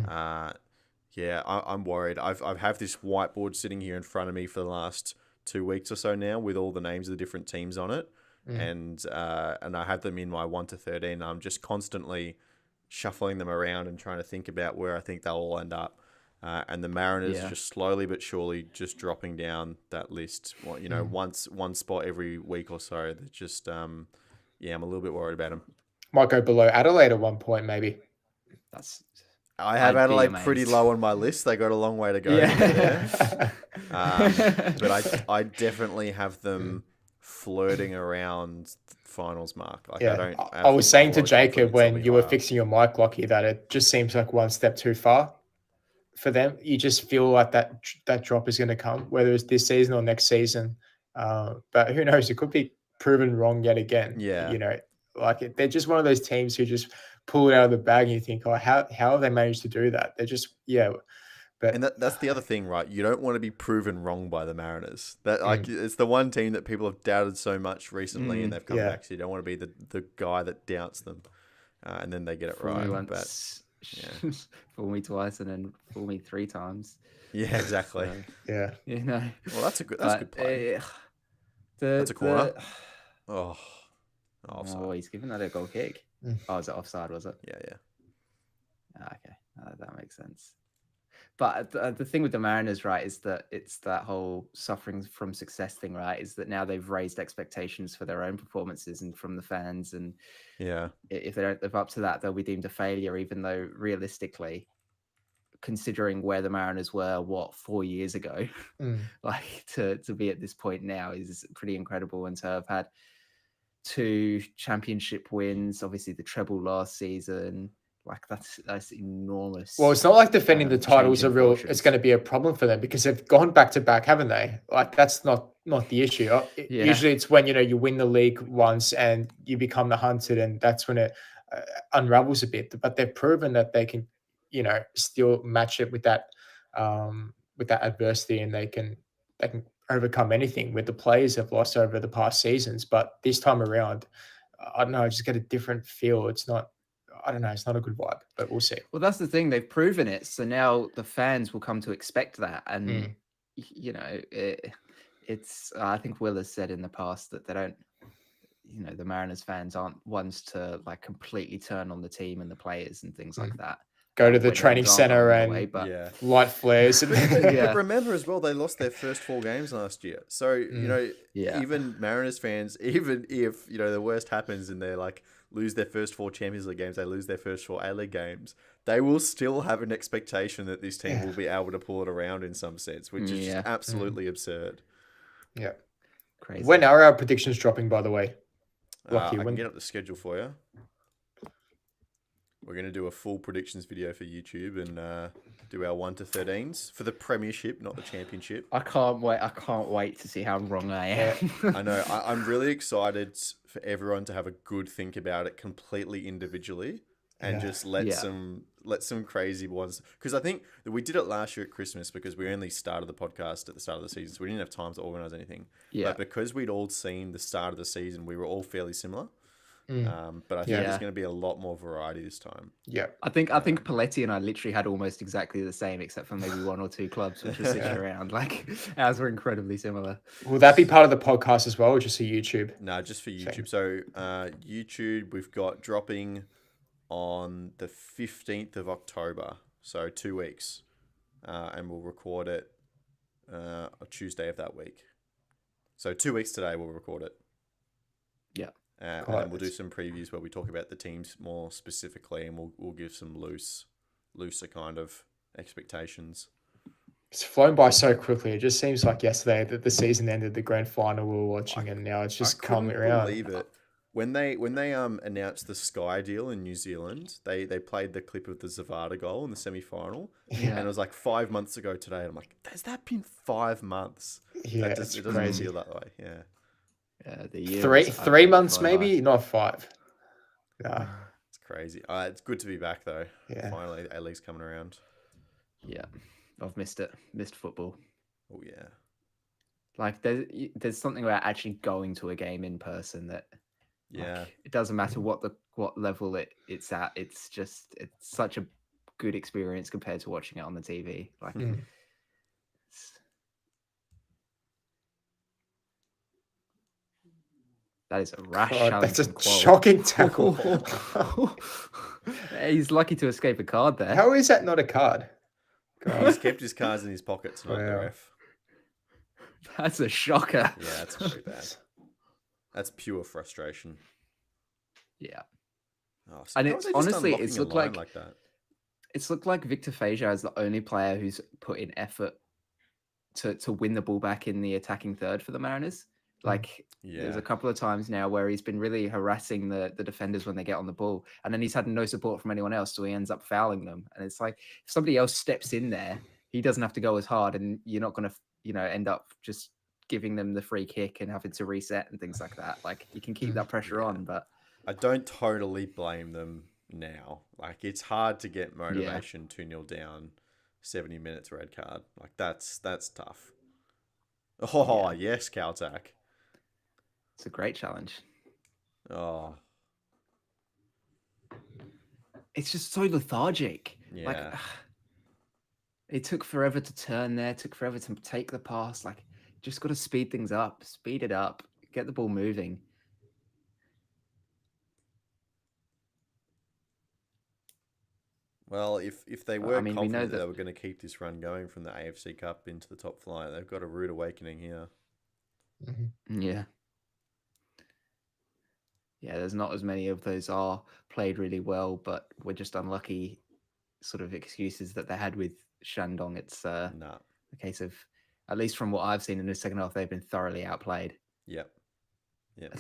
I'm worried. I have this whiteboard sitting here in front of me for the last 2 weeks or so now with all the names of the different teams on it. And I have them in my 1 to 13. I'm just constantly shuffling them around and trying to think about where I think they'll all end up. And the Mariners just slowly but surely just dropping down that list. One spot every week or so. They're just, I'm a little bit worried about them. Might go below Adelaide at one point, maybe. I have Adelaide pretty low on my list. They got a long way to go. Yeah. But I definitely have them flirting around finals mark. I was saying to Jacob when you were fixing your mic, Lockie, that it just seems like one step too far for them. You just feel like that drop is going to come, whether it's this season or next season. But who knows? It could be proven wrong yet again. Yeah. They're just one of those teams who just pull it out of the bag and you think, oh, how have they managed to do that? They're just, But, and that's the other thing, right? You don't want to be proven wrong by the Mariners. It's the one team that people have doubted so much recently, and they've come back. So you don't want to be the guy that doubts them, and then they get it right. Fool me twice and then fool me 3 times. Yeah, exactly. So, Well, that's a good play. That's a corner. Oh, he's giving that a goal kick. Oh, was it offside? Was it? Yeah. Okay, that makes sense. But the thing with the Mariners, right, is that it's that whole suffering from success thing, right? Is that now they've raised expectations for their own performances and from the fans. And if they don't live up to that, they'll be deemed a failure, even though realistically, considering where the Mariners were, 4 years ago, to be at this point now is pretty incredible. And to have had 2 championship wins, obviously the treble last season, that's enormous. Well, it's not like defending the titles it's going to be a problem for them because they've gone back to back, haven't they? Like that's not the issue. Usually it's when, you win the league once and you become the hunted, and that's when it unravels a bit. But they've proven that they can, still match it with that adversity, and they can overcome anything with the players they've lost over the past seasons. But this time around, I don't know, I just get a different feel. It's not a good vibe, but we'll see. Well, that's the thing. They've proven it. So now the fans will come to expect that. And, it's, I think Will has said in the past that they don't, the Mariners fans aren't ones to completely turn on the team and the players and things like that. Go to the training center and light flares. But remember as well, they lost their first 4 games last year. So, even Mariners fans, even if, the worst happens and they're lose their first 4 Champions League games, they lose their first 4 A-League games, they will still have an expectation that this team will be able to pull it around in some sense, which is just absolutely absurd. Yeah. Crazy. When are our predictions dropping, by the way? I can get up the schedule for you. We're going to do a full predictions video for YouTube and do our 1 to 13s for the Premiership, not the Championship. I can't wait to see how wrong I am. I know. I'm really excited for everyone to have a good think about it completely individually and just let some crazy ones. Because I think that we did it last year at Christmas because we only started the podcast at the start of the season, so we didn't have time to organise anything. Yeah. But because we'd all seen the start of the season, we were all fairly similar. But I think there's going to be a lot more variety this time. Yeah, I think Paletti and I literally had almost exactly the same, except for maybe 1 or 2 clubs which were sitting around. Ours were incredibly similar. Will that be part of the podcast as well, or just for YouTube? No, just for YouTube. So YouTube, we've got dropping on the 15th of October, so 2 weeks, and we'll record it on Tuesday of that week. So 2 weeks today, we'll record it. Yeah. And then we'll do some previews where we talk about the teams more specifically, and we'll give some looser kind of expectations. It's flown by so quickly. It just seems like yesterday that the season ended, the grand final we were watching, and now it's just coming around. I couldn't believe it. When they announced the Sky deal in New Zealand, they played the clip of the Zavada goal in the semi-final, and it was 5 months ago today. And I'm like, has that been 5 months? Yeah, it doesn't feel that way. Yeah. The year 3 months maybe, not 5. Yeah. It's crazy. It's good to be back though. Yeah. Finally, at least coming around. Yeah, I've missed it. Missed football. Oh yeah. Like there's something about actually going to a game in person that Yeah. like, it doesn't matter what level it's at. It's such a good experience compared to watching it on the TV. Like Mm. that is a rash God, challenge that's from a Qual. shocking tackle. He's lucky to escape a card there. How is that not a card? He's kept his cards in his pockets, not the Wow. ref. That's a shocker. Yeah, that's very bad. That's pure frustration. Yeah. Oh, And how are it's they just honestly, unlocking it's a looked line like that. it's looked like Victor Feja is the only player who's put in effort to win the ball back in the attacking third for the Mariners. Like there's a couple of times now where he's been really harassing the defenders when they get on the ball, and then he's had no support from anyone else, so he ends up fouling them. And it's like if somebody else steps in there, he doesn't have to go as hard, and you're not going to end up just giving them the free kick and having to reset and things like that. Like you can keep that pressure on, but I don't totally blame them now. Like it's hard to get motivation 2-0 down, 70 minutes red card. Like that's tough. Oh yes, Caltac. it's a great challenge. Oh It's just so lethargic. yeah. Like it took forever to turn there, took forever to take the pass. Like just got to speed things up, speed it up, get the ball moving. Well, if they were I mean, we know confident that that they were going to keep this run going from the AFC Cup into the top flight, they've got a rude awakening here. Yeah. Yeah, there's not as many of those are played really well, but we're just unlucky sort of excuses that they had with Shandong. It's a case of, at least from what I've seen in the second half, they've been thoroughly outplayed. Yep.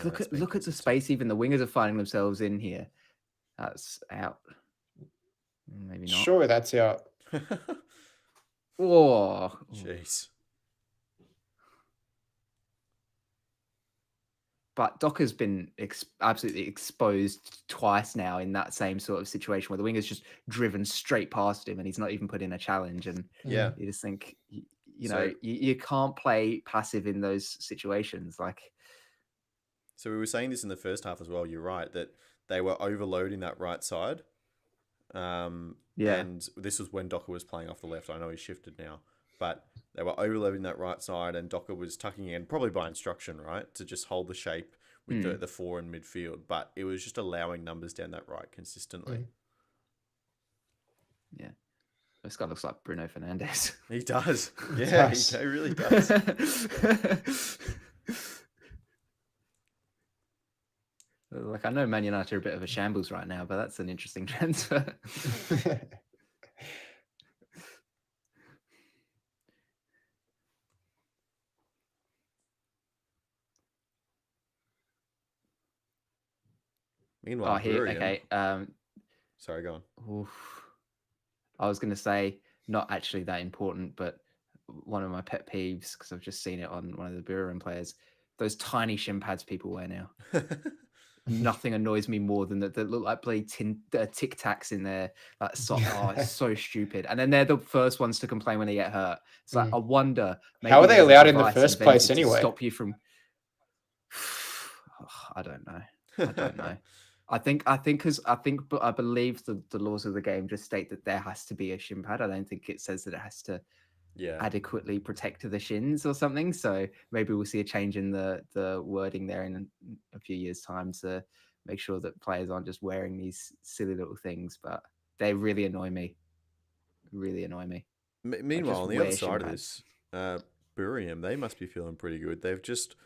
Look at the space even the wingers are finding themselves in here. That's out. Maybe not. Sure, that's out. Oh, jeez. But Docker's been absolutely exposed twice now in that same sort of situation where the winger's just driven straight past him and he's not even put in a challenge. And Yeah, you just think, you can't play passive in those situations. Like, so we were saying this in the first half as well. You're right that they were overloading that right side. And this was when Docker was playing off the left. I know he's shifted now, but they were overloading that right side, and Docker was tucking in, probably by instruction, right, to just hold the shape with the four in midfield. But it was just allowing numbers down that right consistently. Yeah, this guy looks like Bruno Fernandes. He does. Yeah, he really does. Like, I know Man United are a bit of a shambles right now, but that's an interesting transfer. Meanwhile, Buriram... okay. Sorry, go on. I was going to say not actually that important, but one of my pet peeves, because I've just seen it on one of the Buriram players, those tiny shin pads people wear now. Nothing annoys me more than that. They look like bloody Tic Tacs in there. Like, it's so stupid. And then they're the first ones to complain when they get hurt. It's like, I wonder. How are they allowed in the first place anyway? Stop you from. I don't know. I believe the laws of the game just state that there has to be a shin pad. I don't think it says that it has to adequately protect the shins or something. So maybe we'll see a change in the wording there in a few years' time to make sure that players aren't just wearing these silly little things. But they really annoy me. Meanwhile, on the other side of this, Buriram, they must be feeling pretty good. They've just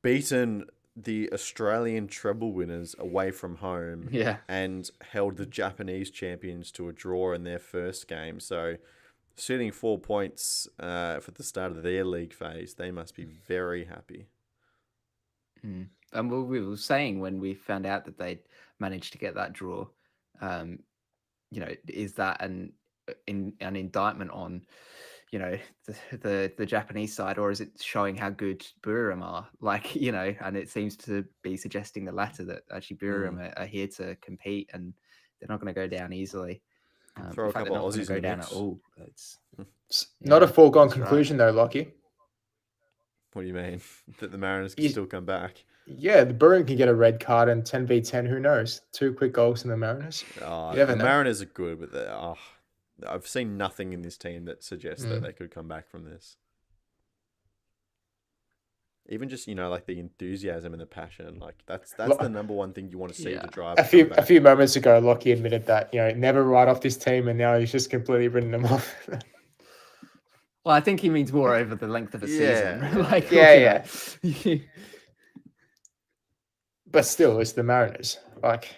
beaten the Australian treble winners away from home and held the Japanese champions to a draw in their first game. So sitting 4 points for the start of their league phase, they must be very happy. And we were saying when we found out that they'd managed to get that draw, is that an indictment on, the Japanese side, or is it showing how good Buriram are? Like, and it seems to be suggesting the latter, that actually Buriram are here to compete and they're not going to go down easily. Throw in a fact, couple they're of not going Aussies to go in the down mix. at all. It's Not a foregone that's right. conclusion though, Lockie. What do you mean? That the Mariners can You- still come back? Yeah, the Buriram can get a red card and 10v10. Who knows? 2 quick goals in the Mariners. You never The know. Mariners are good, but I've seen nothing in this team that suggests that they could come back from this. Even just like the enthusiasm and the passion, like that's the number one thing you want to see to drive. A few moments ago, Lockie admitted that never write off this team, and now he's just completely written them off. Well, I think he means more over the length of a season. Yeah. But still, it's the Mariners. Like,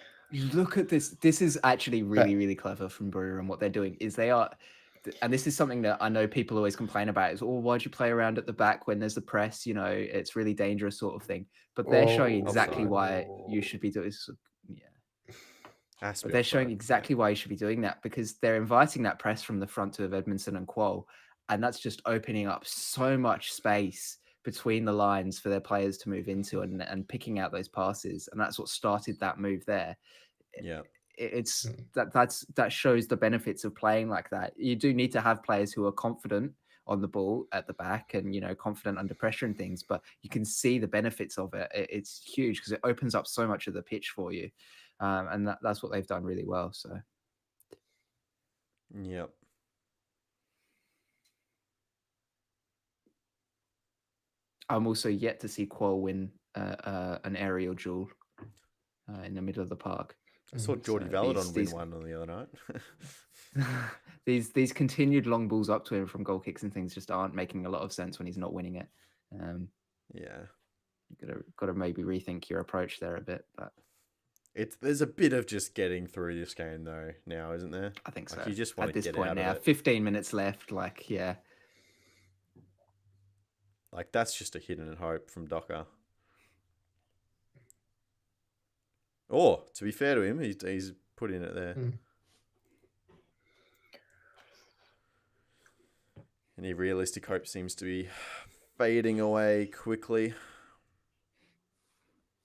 look at this. This is actually really, really clever from Buriram. What they're doing is and this is something that I know people always complain about, is, why'd you play around at the back when there's the press? It's really dangerous, sort of thing. But they're showing exactly why you should be doing. But they're showing exactly why you should be doing that, because they're inviting that press from the front of Edmondson and Quoll, and that's just opening up so much space between the lines for their players to move into and picking out those passes, and that's what started that move there. Yeah, that shows the benefits of playing like that. You do need to have players who are confident on the ball at the back and confident under pressure and things, but you can see the benefits of it. It's huge because it opens up so much of the pitch for you, and that's what they've done really well. So, yep. I'm also yet to see Quoll win an aerial duel in the middle of the park. I saw Geordie Valadon win one on the other night. These continued long balls up to him from goal kicks and things just aren't making a lot of sense when he's not winning it. Yeah, you gotta maybe rethink your approach there a bit, but there's a bit of just getting through this game though now, isn't there? I think so. You just want at to this get point out now, of it. 15 minutes left. Like that's just a hidden hope from Docker. Oh, to be fair to him, he's put in it there. Any realistic hope seems to be fading away quickly.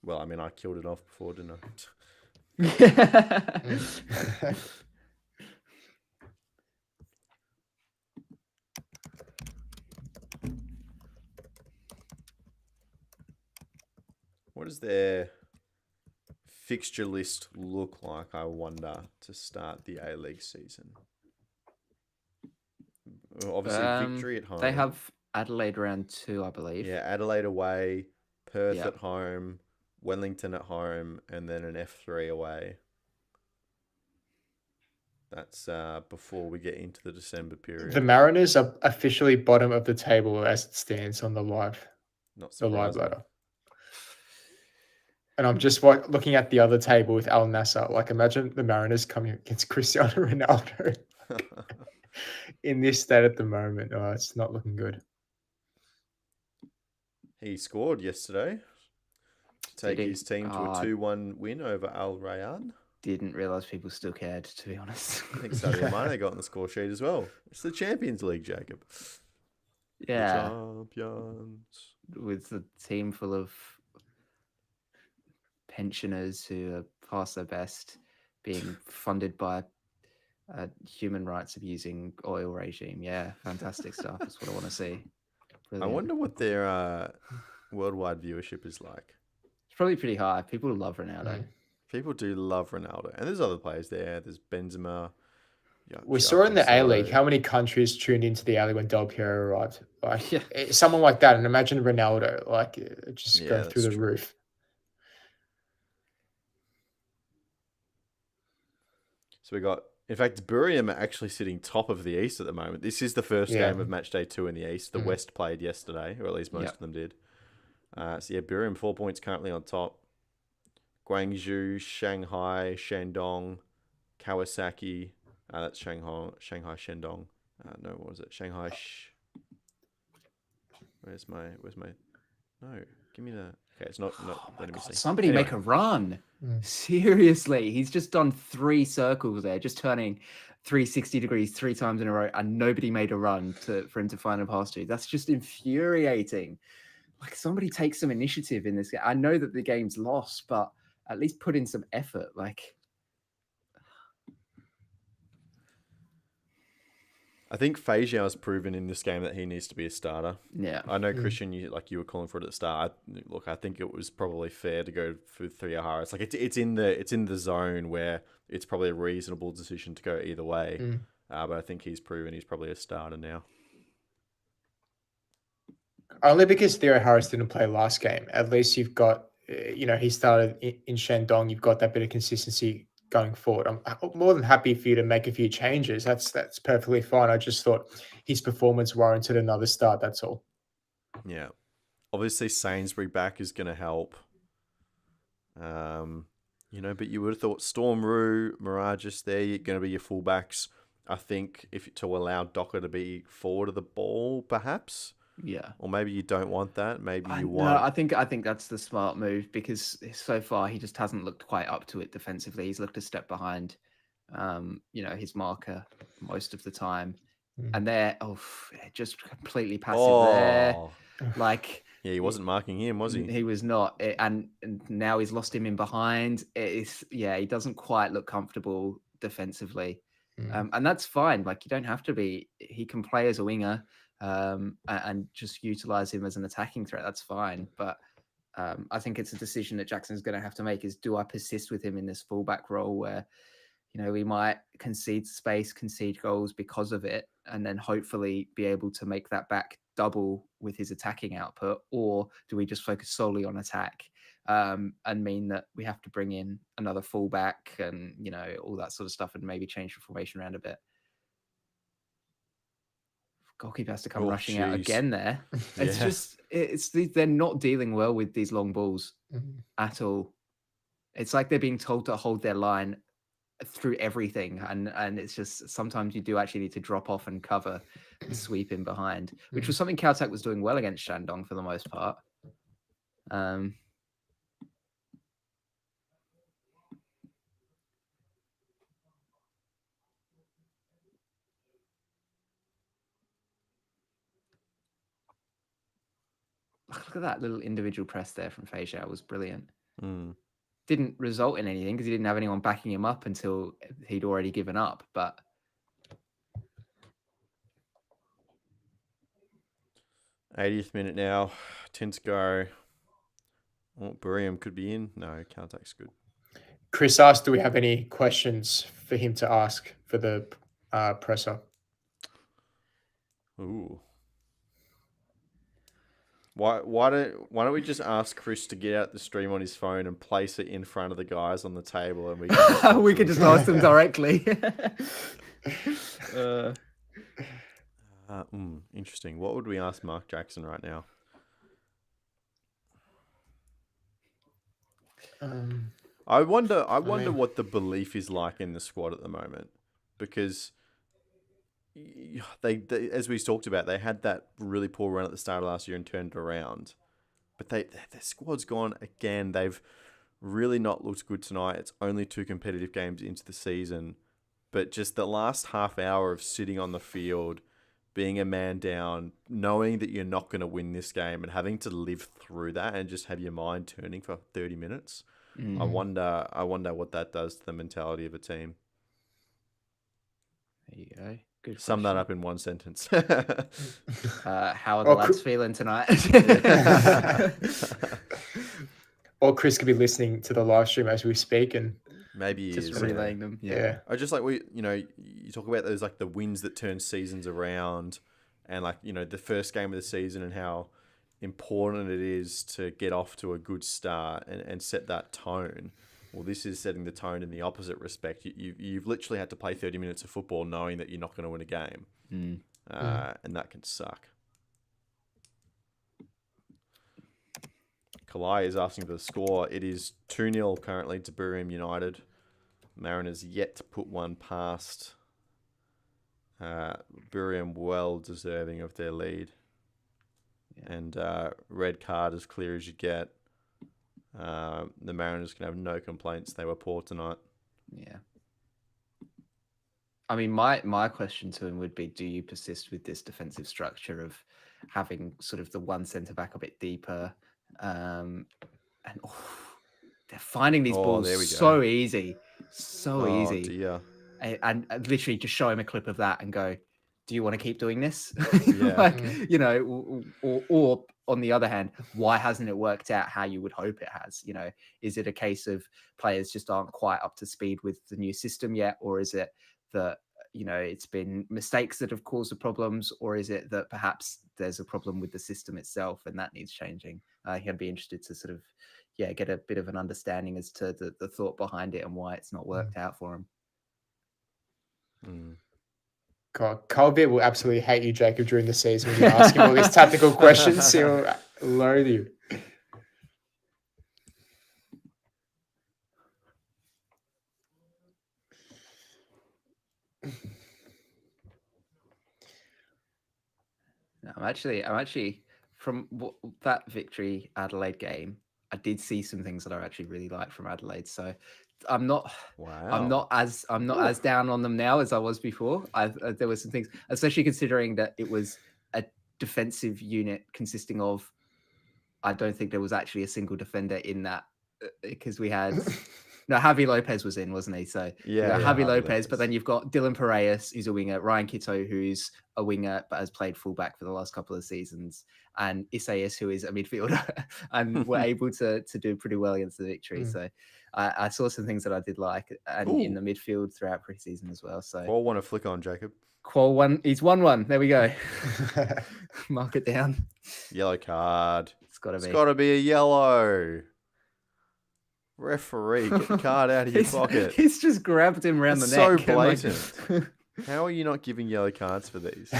Well, I mean, I killed it off before, didn't I? What does their fixture list look like, I wonder, to start the A-League season? Obviously, victory at home. They have Adelaide round 2, I believe. Yeah, Adelaide away, Perth at home, Wellington at home, and then an F3 away. That's before we get into the December period. The Mariners are officially bottom of the table as it stands on the live ladder. And I'm just looking at the other table with Al Nassr. Like, imagine the Mariners coming against Cristiano Ronaldo in this state at the moment. Oh, it's not looking good. He scored yesterday to take his team to a 2-1 win over Al Rayyan. Didn't realise people still cared, to be honest. I think Sadio Mane got on the score sheet as well. It's the Champions League, Jacob. Yeah. The champions. With a team full of pensioners who are past their best, being funded by a human rights abusing oil regime. Yeah, fantastic stuff. That's what I want to see. Brilliant. I wonder what their worldwide viewership is like. It's probably pretty high. People love Ronaldo. People do love Ronaldo. And there's other players there. There's Benzema. We saw in the A-League how many countries tuned into the A-League when Del Piero arrived. Like, someone like that. And imagine Ronaldo, like, just going through the roof. So we got, in fact, Buriram are actually sitting top of the East at the moment. This is the first game of matchday 2 in the East. The West played yesterday, or at least most of them did. Buriram 4 points currently on top. Guangzhou, Shanghai, Shandong, Kawasaki. That's Shanghai Shandong. No, what was it? Shanghai. Where's my? No, give me the. Okay, it's not. Let me see. Somebody make a run. Seriously, he's just done 3 circles there, just turning 360 degrees 3 times in a row and nobody made a run for him to find a pass to. That's just infuriating. Like, somebody take some initiative in this game. I know that the game's lost, but at least put in some effort. Like, I think Fajiao's proven in this game that he needs to be a starter. yeah. I know, Christian, you were calling for it at the start. Look, I think it was probably fair to go for 3 O'Hara. It's like it's in the zone where it's probably a reasonable decision to go either way. But I think he's proven he's probably a starter now. Only because Theo Harris didn't play last game. At least you've got, he started in Shandong. You've got that bit of consistency going forward. I'm more than happy for you to make a few changes. That's perfectly fine. I just thought his performance warranted another start. That's all. Yeah. Obviously, Sainsbury back is going to help. But you would have thought Storm Roo, Mirages, they're going to be your fullbacks. I think to allow Docker to be forward of the ball, perhaps. Yeah. Or maybe you don't want that. Maybe you No, want. I think that's the smart move, because so far he just hasn't looked quite up to it defensively. He's looked a step behind, his marker most of the time, and they're just completely passive there. Like, Yeah, he wasn't marking him, was he? He was not, and now he's lost him in behind. He doesn't quite look comfortable defensively, and that's fine. Like, you don't have to be. He can play as a winger. And just utilize him as an attacking threat. That's fine. But I think it's a decision that Jackson's going to have to make, is, do I persist with him in this fullback role where, we might concede space, concede goals because of it, and then hopefully be able to make that back double with his attacking output? Or do we just focus solely on attack and mean that we have to bring in another fullback and, all that sort of stuff, and maybe change the formation around a bit? Goalkeeper has to come rushing out again there. It's they're not dealing well with these long balls at all. It's like they're being told to hold their line through everything, and it's just, sometimes you do actually need to drop off and cover and sweep in behind, which was something Caltech was doing well against Shandong for the most part. Look at that little individual press there from Fajiao. Was brilliant. Didn't result in anything because he didn't have anyone backing him up until he'd already given up. But 80th minute now. 10 to go. Buriram could be in. No, Caltech's good. Chris asked, do we have any questions for him to ask for the presser? Ooh. Why don't we just ask Chris to get out the stream on his phone and place it in front of the guys on the table, and we could just ask them directly. Interesting. What would we ask Mark Jackson right now? I wonder what the belief is like in the squad at the moment, because they as we talked about, they had that really poor run at the start of last year and turned it around, but their squad's gone again. They've really not looked good tonight. It's only 2 competitive games into the season, but just the last half hour of sitting on the field, being a man down, knowing that you're not going to win this game, and having to live through that and just have your mind turning for 30 minutes. I wonder what that does to the mentality of a team. There you go. Good. Sum that up in one sentence. How are the lads feeling tonight? Or Chris could be listening to the live stream as we speak, and maybe he just is, relaying them. Yeah. I just like, you talk about those, like, the wins that turn seasons around, and, like, the first game of the season, and how important it is to get off to a good start and set that tone. Well, this is setting the tone in the opposite respect. You've literally had to play 30 minutes of football knowing that you're not going to win a game. And that can suck. Kalai is asking for the score. It is 2-0 currently to Buriram United. Mariners yet to put one past. Buriram well deserving of their lead. Yeah. And red card as clear as you get. The Mariners can have no complaints. They were poor tonight. Yeah. I mean, my question to him would be: do you persist with this defensive structure of having sort of the one centre back a bit deeper, and they're finding these balls there we so go. easy, so Oh easy, dear. and literally just show him a clip of that and go, do you want to keep doing this? Yeah. Like, you know, or on the other hand, why hasn't it worked out how you would hope it has? You know, is it a case of players just aren't quite up to speed with the new system yet, or is it that, you know, it's been mistakes that have caused the problems, or is it that perhaps there's a problem with the system itself and that needs changing? I'd be interested to sort of, get a bit of an understanding as to the thought behind it and why it's not worked out for him. God, Colby will absolutely hate you, Jacob, during the season when you ask him all these tactical questions. He'll loathe you. No, I'm actually from that victory Adelaide game, I did see some things that I actually really liked from Adelaide. So I'm not as down on them now as I was before. There were some things, especially considering that it was a defensive unit consisting of, I don't think there was actually a single defender in that, because we had no, Javi Lopez was in, wasn't he? So Javi Lopez, but then you've got Dylan Paredes, who's a winger, Ryan Kitto, who's a winger but has played fullback for the last couple of seasons, and Isaias, who is a midfielder, and were able to do pretty well against the victory. So I saw some things that I did like, and in the midfield throughout preseason as well. So Qual want to flick on, Jacob. Qual won. He's 1-1. There we go. Mark it down. Yellow card. It's got to be a yellow. Referee, get the card out of your pocket. He's just grabbed him around the neck. So blatant. How are you not giving yellow cards for these?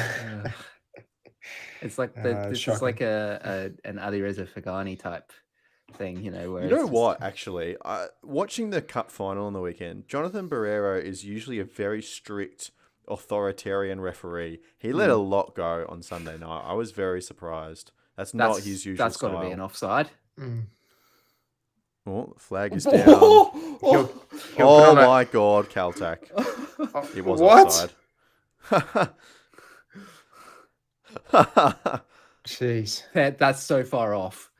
It's like this is like an Ali Reza Fagani type thing, you know. Where you know what? Actually, watching the cup final on the weekend, Jonathan Barrero is usually a very strict, authoritarian referee. He let a lot go on Sunday night. I was very surprised. That's not his usual That's got to be an offside. Oh, the flag is down. Oh my God, Caltac. It was offside. Jeez. That's so far off.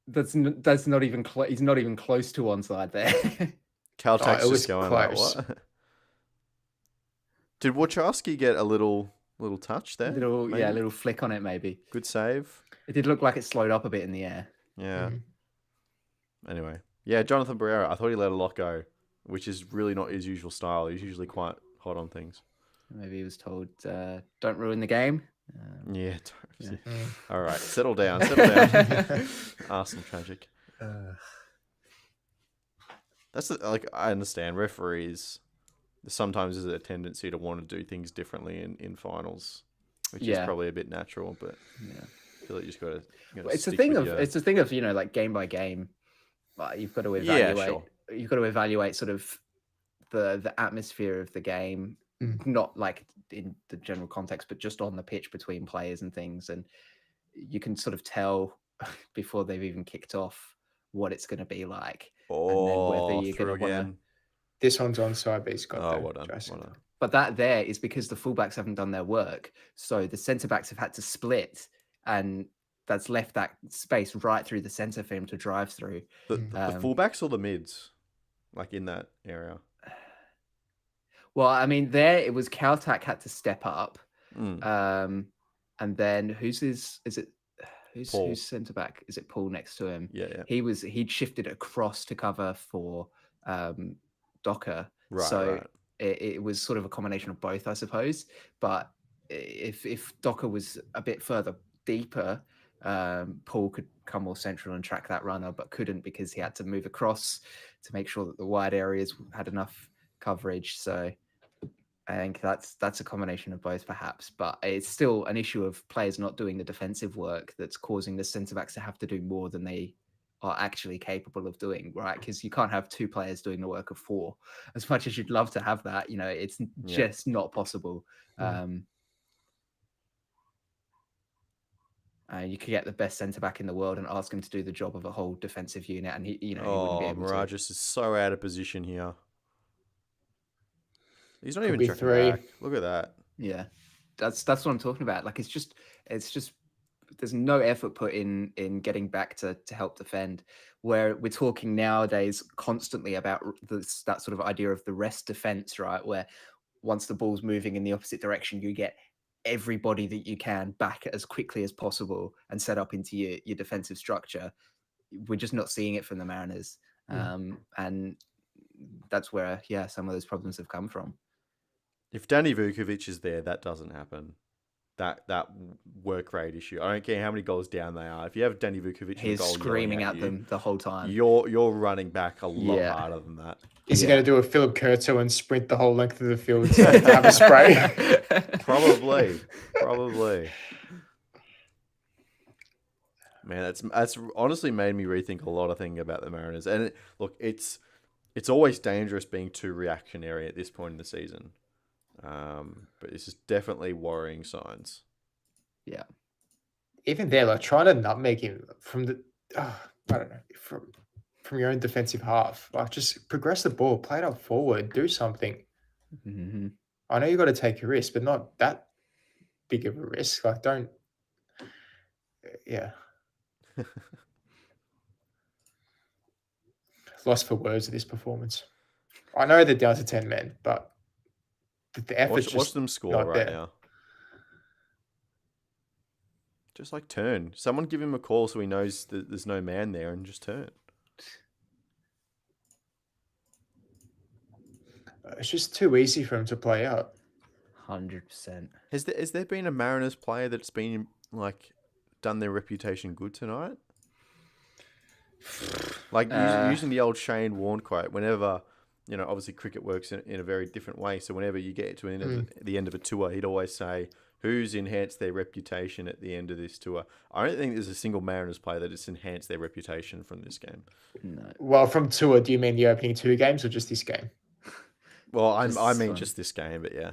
That's not even he's not even close to onside there. Caltac's just going like, what? Did Wachowski get a little touch there? A little flick on it maybe. Good save. It did look like it slowed up a bit in the air. Yeah. Anyway, yeah, Jonathan Barrero, I thought he let a lot go, which is really not his usual style. He's usually quite hot on things. Maybe he was told, don't ruin the game. All right, settle down. Arsenal tragic. That's I understand referees. Sometimes there's a tendency to want to do things differently in finals, which is probably a bit natural. But I feel like you just got to. It's the thing of like game by game. You've got to evaluate. You've got to evaluate sort of the atmosphere of the game, not like in the general context, but just on the pitch between players and things. And you can sort of tell before they've even kicked off what it's going to be like. And then whether you're going to want to. This one's onside, but he's got well done. But that there is because the fullbacks haven't done their work. So the centre backs have had to split, and that's left that space right through the centre for him to drive through. The fullbacks or the mids, like in that area? Well, I mean, there it was Caltac had to step up. And then who's centre back? Is it Paul next to him? Yeah. He'd shifted across to cover for Docker. Right. It was sort of a combination of both, I suppose. But if Docker was a bit further deeper, Paul could come more central and track that runner, but couldn't because he had to move across to make sure that the wide areas had enough coverage. So I think that's a combination of both, perhaps. But it's still an issue of players not doing the defensive work that's causing the centre-backs to have to do more than they are actually capable of doing, right? Because you can't have two players doing the work of four. As much as you'd love to have that, it's just not possible. You could get the best centre-back in the world and ask him to do the job of a whole defensive unit, and he wouldn't be able Mirageous is so out of position here. He's not Could even be tracking 3. back. Look at that. Yeah, that's what I'm talking about. Like it's just there's no effort put in getting back to help defend. Where we're talking nowadays constantly about that sort of idea of the rest defense, right? Where once the ball's moving in the opposite direction, you get everybody that you can back as quickly as possible and set up into your defensive structure. We're just not seeing it from the Mariners, and that's where some of those problems have come from. If Danny Vukovic is there, that doesn't happen. That work rate issue. I don't care how many goals down they are. If you have Danny Vukovic, He's goal screaming yelling at them the whole time. You're running back a lot harder than that. Is he going to do a Philip Curto and sprint the whole length of the field to have a spray? Probably. Man, that's honestly made me rethink a lot of things about the Mariners. And look, it's always dangerous being too reactionary at this point in the season. But it's just definitely worrying signs. Yeah. Even there, like trying to nutmeg him from the, I don't know, from your own defensive half. Like just progress the ball, play it up forward, do something. Mm-hmm. I know you got to take a risk, but not that big of a risk. Like don't, Lost for words of this performance. I know they're down to 10 men, but the effort's Watch just them score not right there. now. Just like turn. Someone give him a call so he knows that there's no man there and just turn. It's just too easy for him to play out. 100%. Has there been a Mariners player that's been like done their reputation good tonight? Like using the old Shane Warne quote, whenever, obviously cricket works in a very different way. So whenever you get to the end of a tour, he'd always say, who's enhanced their reputation at the end of this tour? I don't think there's a single Mariners player that has enhanced their reputation from this game. No. Well, from tour, do you mean the opening 2 games or just this game? Well, I mean just this game, but yeah.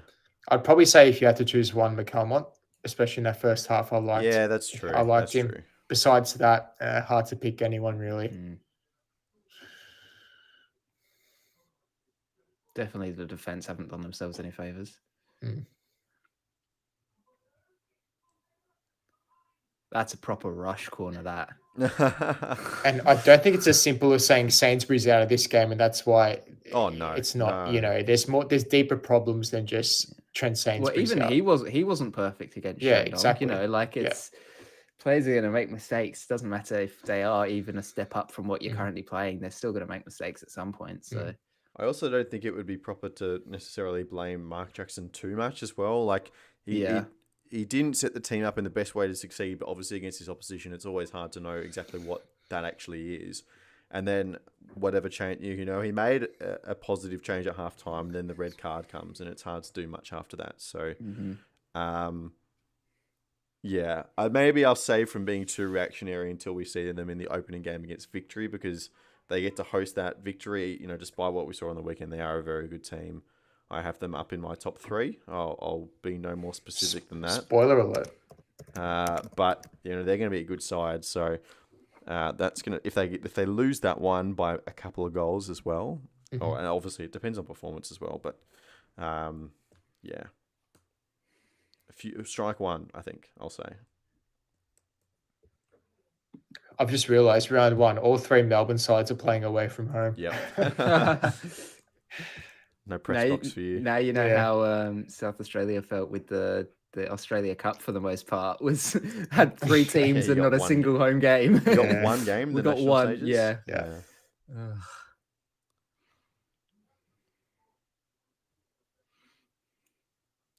I'd probably say if you had to choose one, McCalmont, especially in that first half, I liked. Yeah, that's true. I liked that's him. True. Besides that, hard to pick anyone really. Definitely the defense haven't done themselves any favors. That's a proper rush corner, that. And I don't think it's as simple as saying Sainsbury's out of this game, and that's why. Oh no, it's not. No. There's deeper problems than just Trent Sainsbury's. Well, even out. he wasn't perfect against. Yeah, Shandong, exactly. It's players are going to make mistakes. Doesn't matter if they are even a step up from what you're currently playing. They're still going to make mistakes at some point. So. I also don't think it would be proper to necessarily blame Mark Jackson too much as well. Like he didn't set the team up in the best way to succeed, but obviously against his opposition, it's always hard to know exactly what that actually is. And then whatever change, he made a positive change at halftime, then the red card comes, and it's hard to do much after that. So, maybe I'll save from being too reactionary until we see them in the opening game against Victory, because they get to host that. Victory. Despite what we saw on the weekend, they are a very good team. I have them up in my top 3. I'll be no more specific than that. Spoiler alert. But they're going to be a good side. So that's going to if they lose that one by a couple of goals as well. And obviously it depends on performance as well. But strike one, I think I'll say. I've just realised round 1, all 3 Melbourne sides are playing away from home. Yep. No press box for you. Now you know how South Australia felt with the Australia Cup for the most part. Had 3 teams and not a single home game. You got one game. We got one. Stages? Yeah.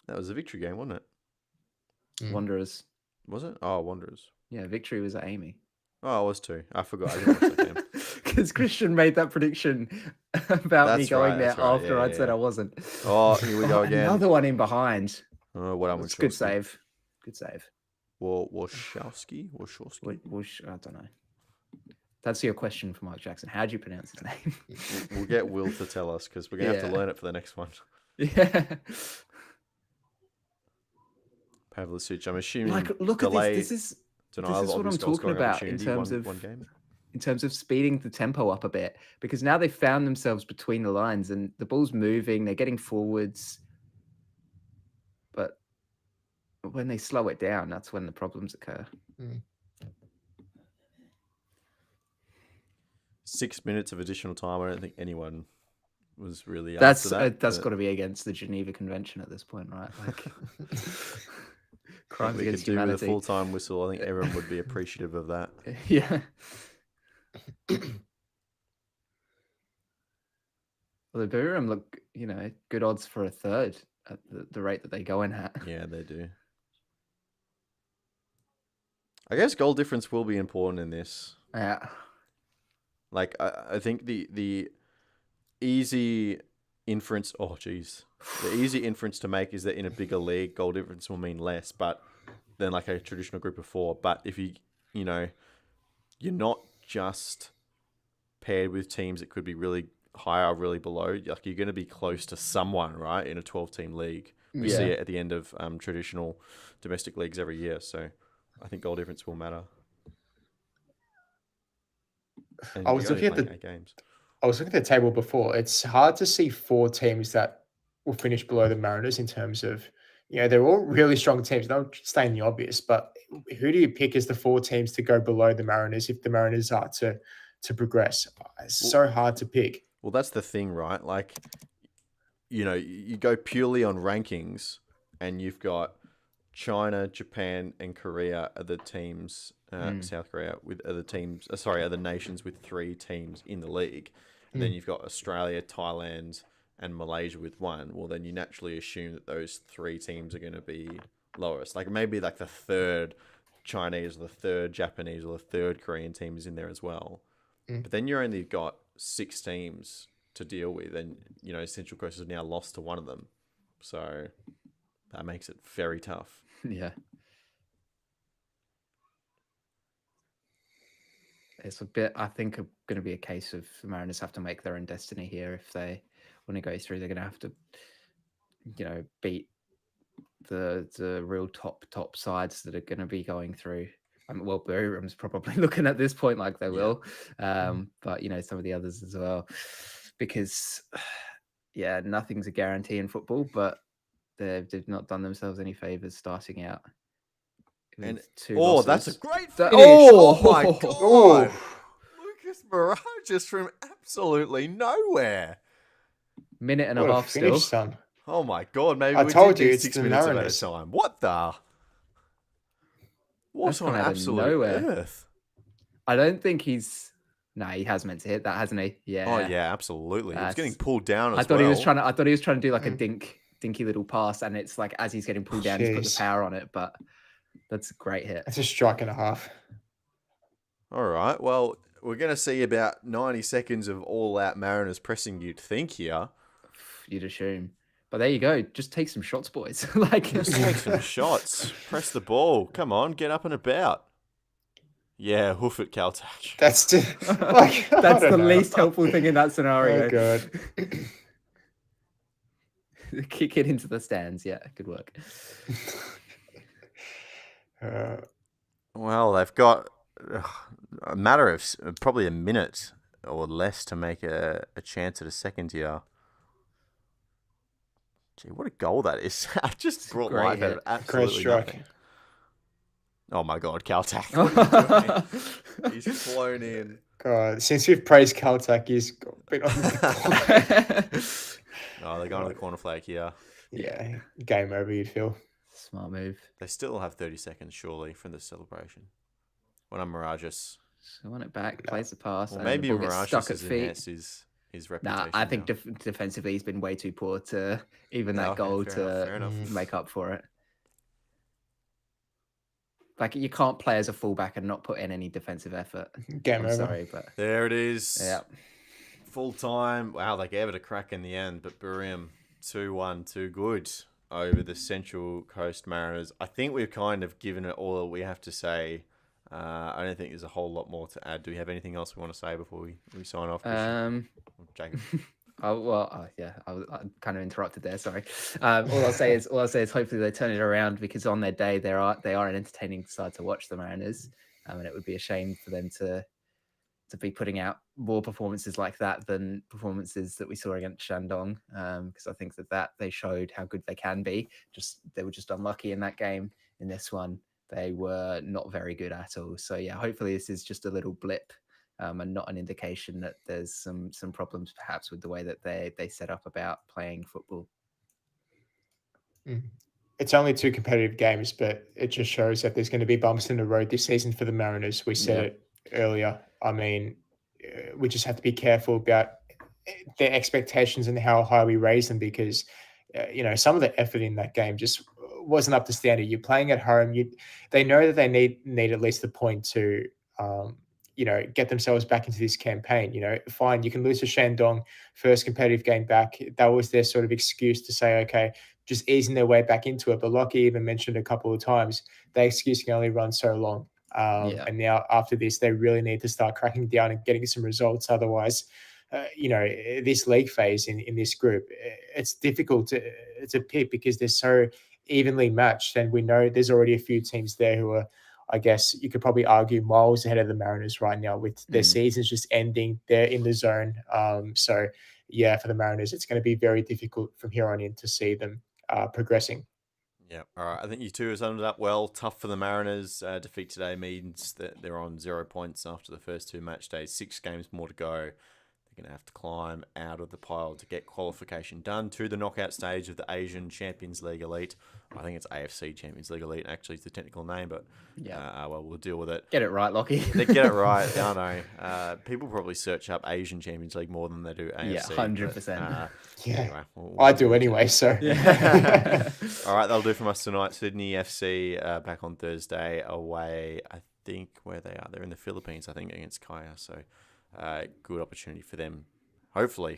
That was a Victory game, wasn't it? Wanderers. Was it? Oh, Wanderers. Yeah, Victory was at Amy. Oh, I was too. I forgot. I didn't watch that game. Because Christian made that prediction about me going there after I'd said I wasn't. Oh, here we go again. Another one in behind. Oh, what It's good save. Good save. Warshawski? I don't know. That's your question for Mark Jackson. How do you pronounce his name? We'll get Will to tell us, because we're going to have to learn it for the next one. Yeah. Pavlicic, I'm assuming. Look at this. This is what I'm talking about in terms of one game. In terms of speeding the tempo up a bit, because now they've found themselves between the lines and the ball's moving. They're getting forwards. when they slow it down, that's when the problems occur. 6 minutes of additional time. I don't think anyone was really That's after that. that's but got to be against the Geneva Convention at this point, right? Like crimes we could against do with a humanity. full-time whistle. I think everyone would be appreciative of that. Yeah. Well, the Buriram look, good odds for a third at the rate that they go in at. Yeah, they do. I guess goal difference will be important in this. Yeah. Like, I think the easy inference. Oh, geez. The easy inference to make is that in a bigger league, goal difference will mean less, but than like a traditional group of four. But if you're not just paired with teams that could be really high or really below. Like, you're going to be close to someone, right, in a 12-team league. We see it at the end of traditional domestic leagues every year. So I think goal difference will matter. And I was looking at 8 games. I was looking at the table before. It's hard to see 4 teams that will finish below the Mariners in terms of, they're all really strong teams. Don't stain the obvious, but who do you pick as the 4 teams to go below the Mariners if the Mariners are to progress? It's so hard to pick. Well, that's the thing, right? Like, you go purely on rankings, and you've got China, Japan, and Korea are the teams. South Korea are the nations with 3 teams in the league. And then you've got Australia, Thailand, and Malaysia with 1. Well, then you naturally assume that those 3 teams are going to be lowest. Like, maybe like the 3rd Chinese, or the 3rd Japanese, or the 3rd Korean team is in there as well. But then you're only got 6 teams to deal with, and Central Coast has now lost to one of them, so that makes it very tough. Yeah. It's a bit, I think, going to be a case of the Mariners have to make their own destiny here. If they want to go through, they're going to have to, beat the real top sides that are going to be going through. Well, Buriram's probably looking at this point like they will, but some of the others as well, because nothing's a guarantee in football, but they've not done themselves any favors starting out. And losses. That's a great finish! Oh my god! Lucas Mirage from absolutely nowhere. Minute and What a a half finish, still. son. Oh my god! Maybe I we told did you need it's 6 the minutes of Mariners. added time. What the? What That's on come out of absolute nowhere. earth? I don't think he's. No, he has meant to hit that, hasn't he? Yeah. Oh yeah, absolutely. He was That's- getting pulled down as I thought well. he was trying to do like a dinky little pass, and it's like as he's getting pulled down, he's put the Jeez. power on it. But that's a great hit. It's a strike and a half. All right. Well, we're going to see about 90 seconds of all-out Mariners pressing, you'd think, here. You'd assume. But there you go. Just take some shots, boys. Like, Just take some shots. Press the ball. Come on, get up and about. Yeah, hoof it, Caltech. That's like, that's the least helpful thing in that scenario. Oh god. Kick it into the stands. Yeah, good work. Well, they've got a matter of probably a minute or less to make a chance at a second here. Gee, what a goal that is. I just brought great life out hit. of absolutely strike. nothing. Oh my god, Caltech. What are you doing? He's flown in. God, since we've praised Caltech, he's been on the Oh, they're going to the corner flag here. Yeah, game over, you'd feel. Smart move. They still have 30 seconds, surely, from the celebration. When I'm Mirageous. So want it back, plays the pass. Well, and maybe the ball gets stuck Mirageous at feet. is his reputation. Nah, I think now. defensively he's been way too poor to even that Okay, goal fair enough. make up for it. Like, you can't play as a fullback and not put in any defensive effort. Game I'm over. sorry, but There it is. yeah. Full time. Wow, they gave it a crack in the end, but Buriram 2-1, too good over the Central Coast Mariners. I think we've kind of given it all we have to say. I don't think there's a whole lot more to add. Do we have anything else we want to say before we sign off? Jacob. Yeah, I kind of interrupted there. Sorry. All I'll say is hopefully they turn it around, because on their day they are an entertaining side to watch, the Mariners, and it would be a shame for them to to be putting out more performances like that than performances that we saw against Shandong, because I think that they showed how good they can be. They were just unlucky in that game. In this one, they were not very good at all. So yeah, hopefully this is just a little blip, and not an indication that there's some problems perhaps with the way that they set up about playing football. It's only 2 competitive games, but it just shows that there's going to be bumps in the road this season for the Mariners. We said it earlier. I mean, we just have to be careful about their expectations and how high we raise them, because some of the effort in that game just wasn't up to standard. You're playing at home. They know that they need at least a point to get themselves back into this campaign. Fine, you can lose to Shandong, first competitive game back. That was their sort of excuse to say, okay, just easing their way back into it. But Lockie even mentioned a couple of times, that excuse can only run so long. And now after this, they really need to start cracking down and getting some results. Otherwise, this league phase in this group, it's difficult to pick because they're so evenly matched. And we know there's already a few teams there who are, I guess you could probably argue, miles ahead of the Mariners right now with their seasons just ending. They're in the zone. So yeah, for the Mariners, it's going to be very difficult from here on in to see them progressing. Yeah, all right. I think you two have summed it up well. Tough for the Mariners. Defeat today means that they're on 0 points after the first 2 match days. 6 games more to go. They're going to have to climb out of the pile to get qualification done to the knockout stage of the Asian Champions League Elite. I think it's AFC Champions League Elite, actually, is the technical name, but well, we'll deal with it. Get it right, Lockie. They get it right. I know. People probably search up Asian Champions League more than they do AFC. Yeah, 100%. Anyway, I do anyway, so. All right, that'll do from us tonight. Sydney FC back on Thursday away, I think, where they are. They're in the Philippines, I think, against Kaya. So good opportunity for them, hopefully,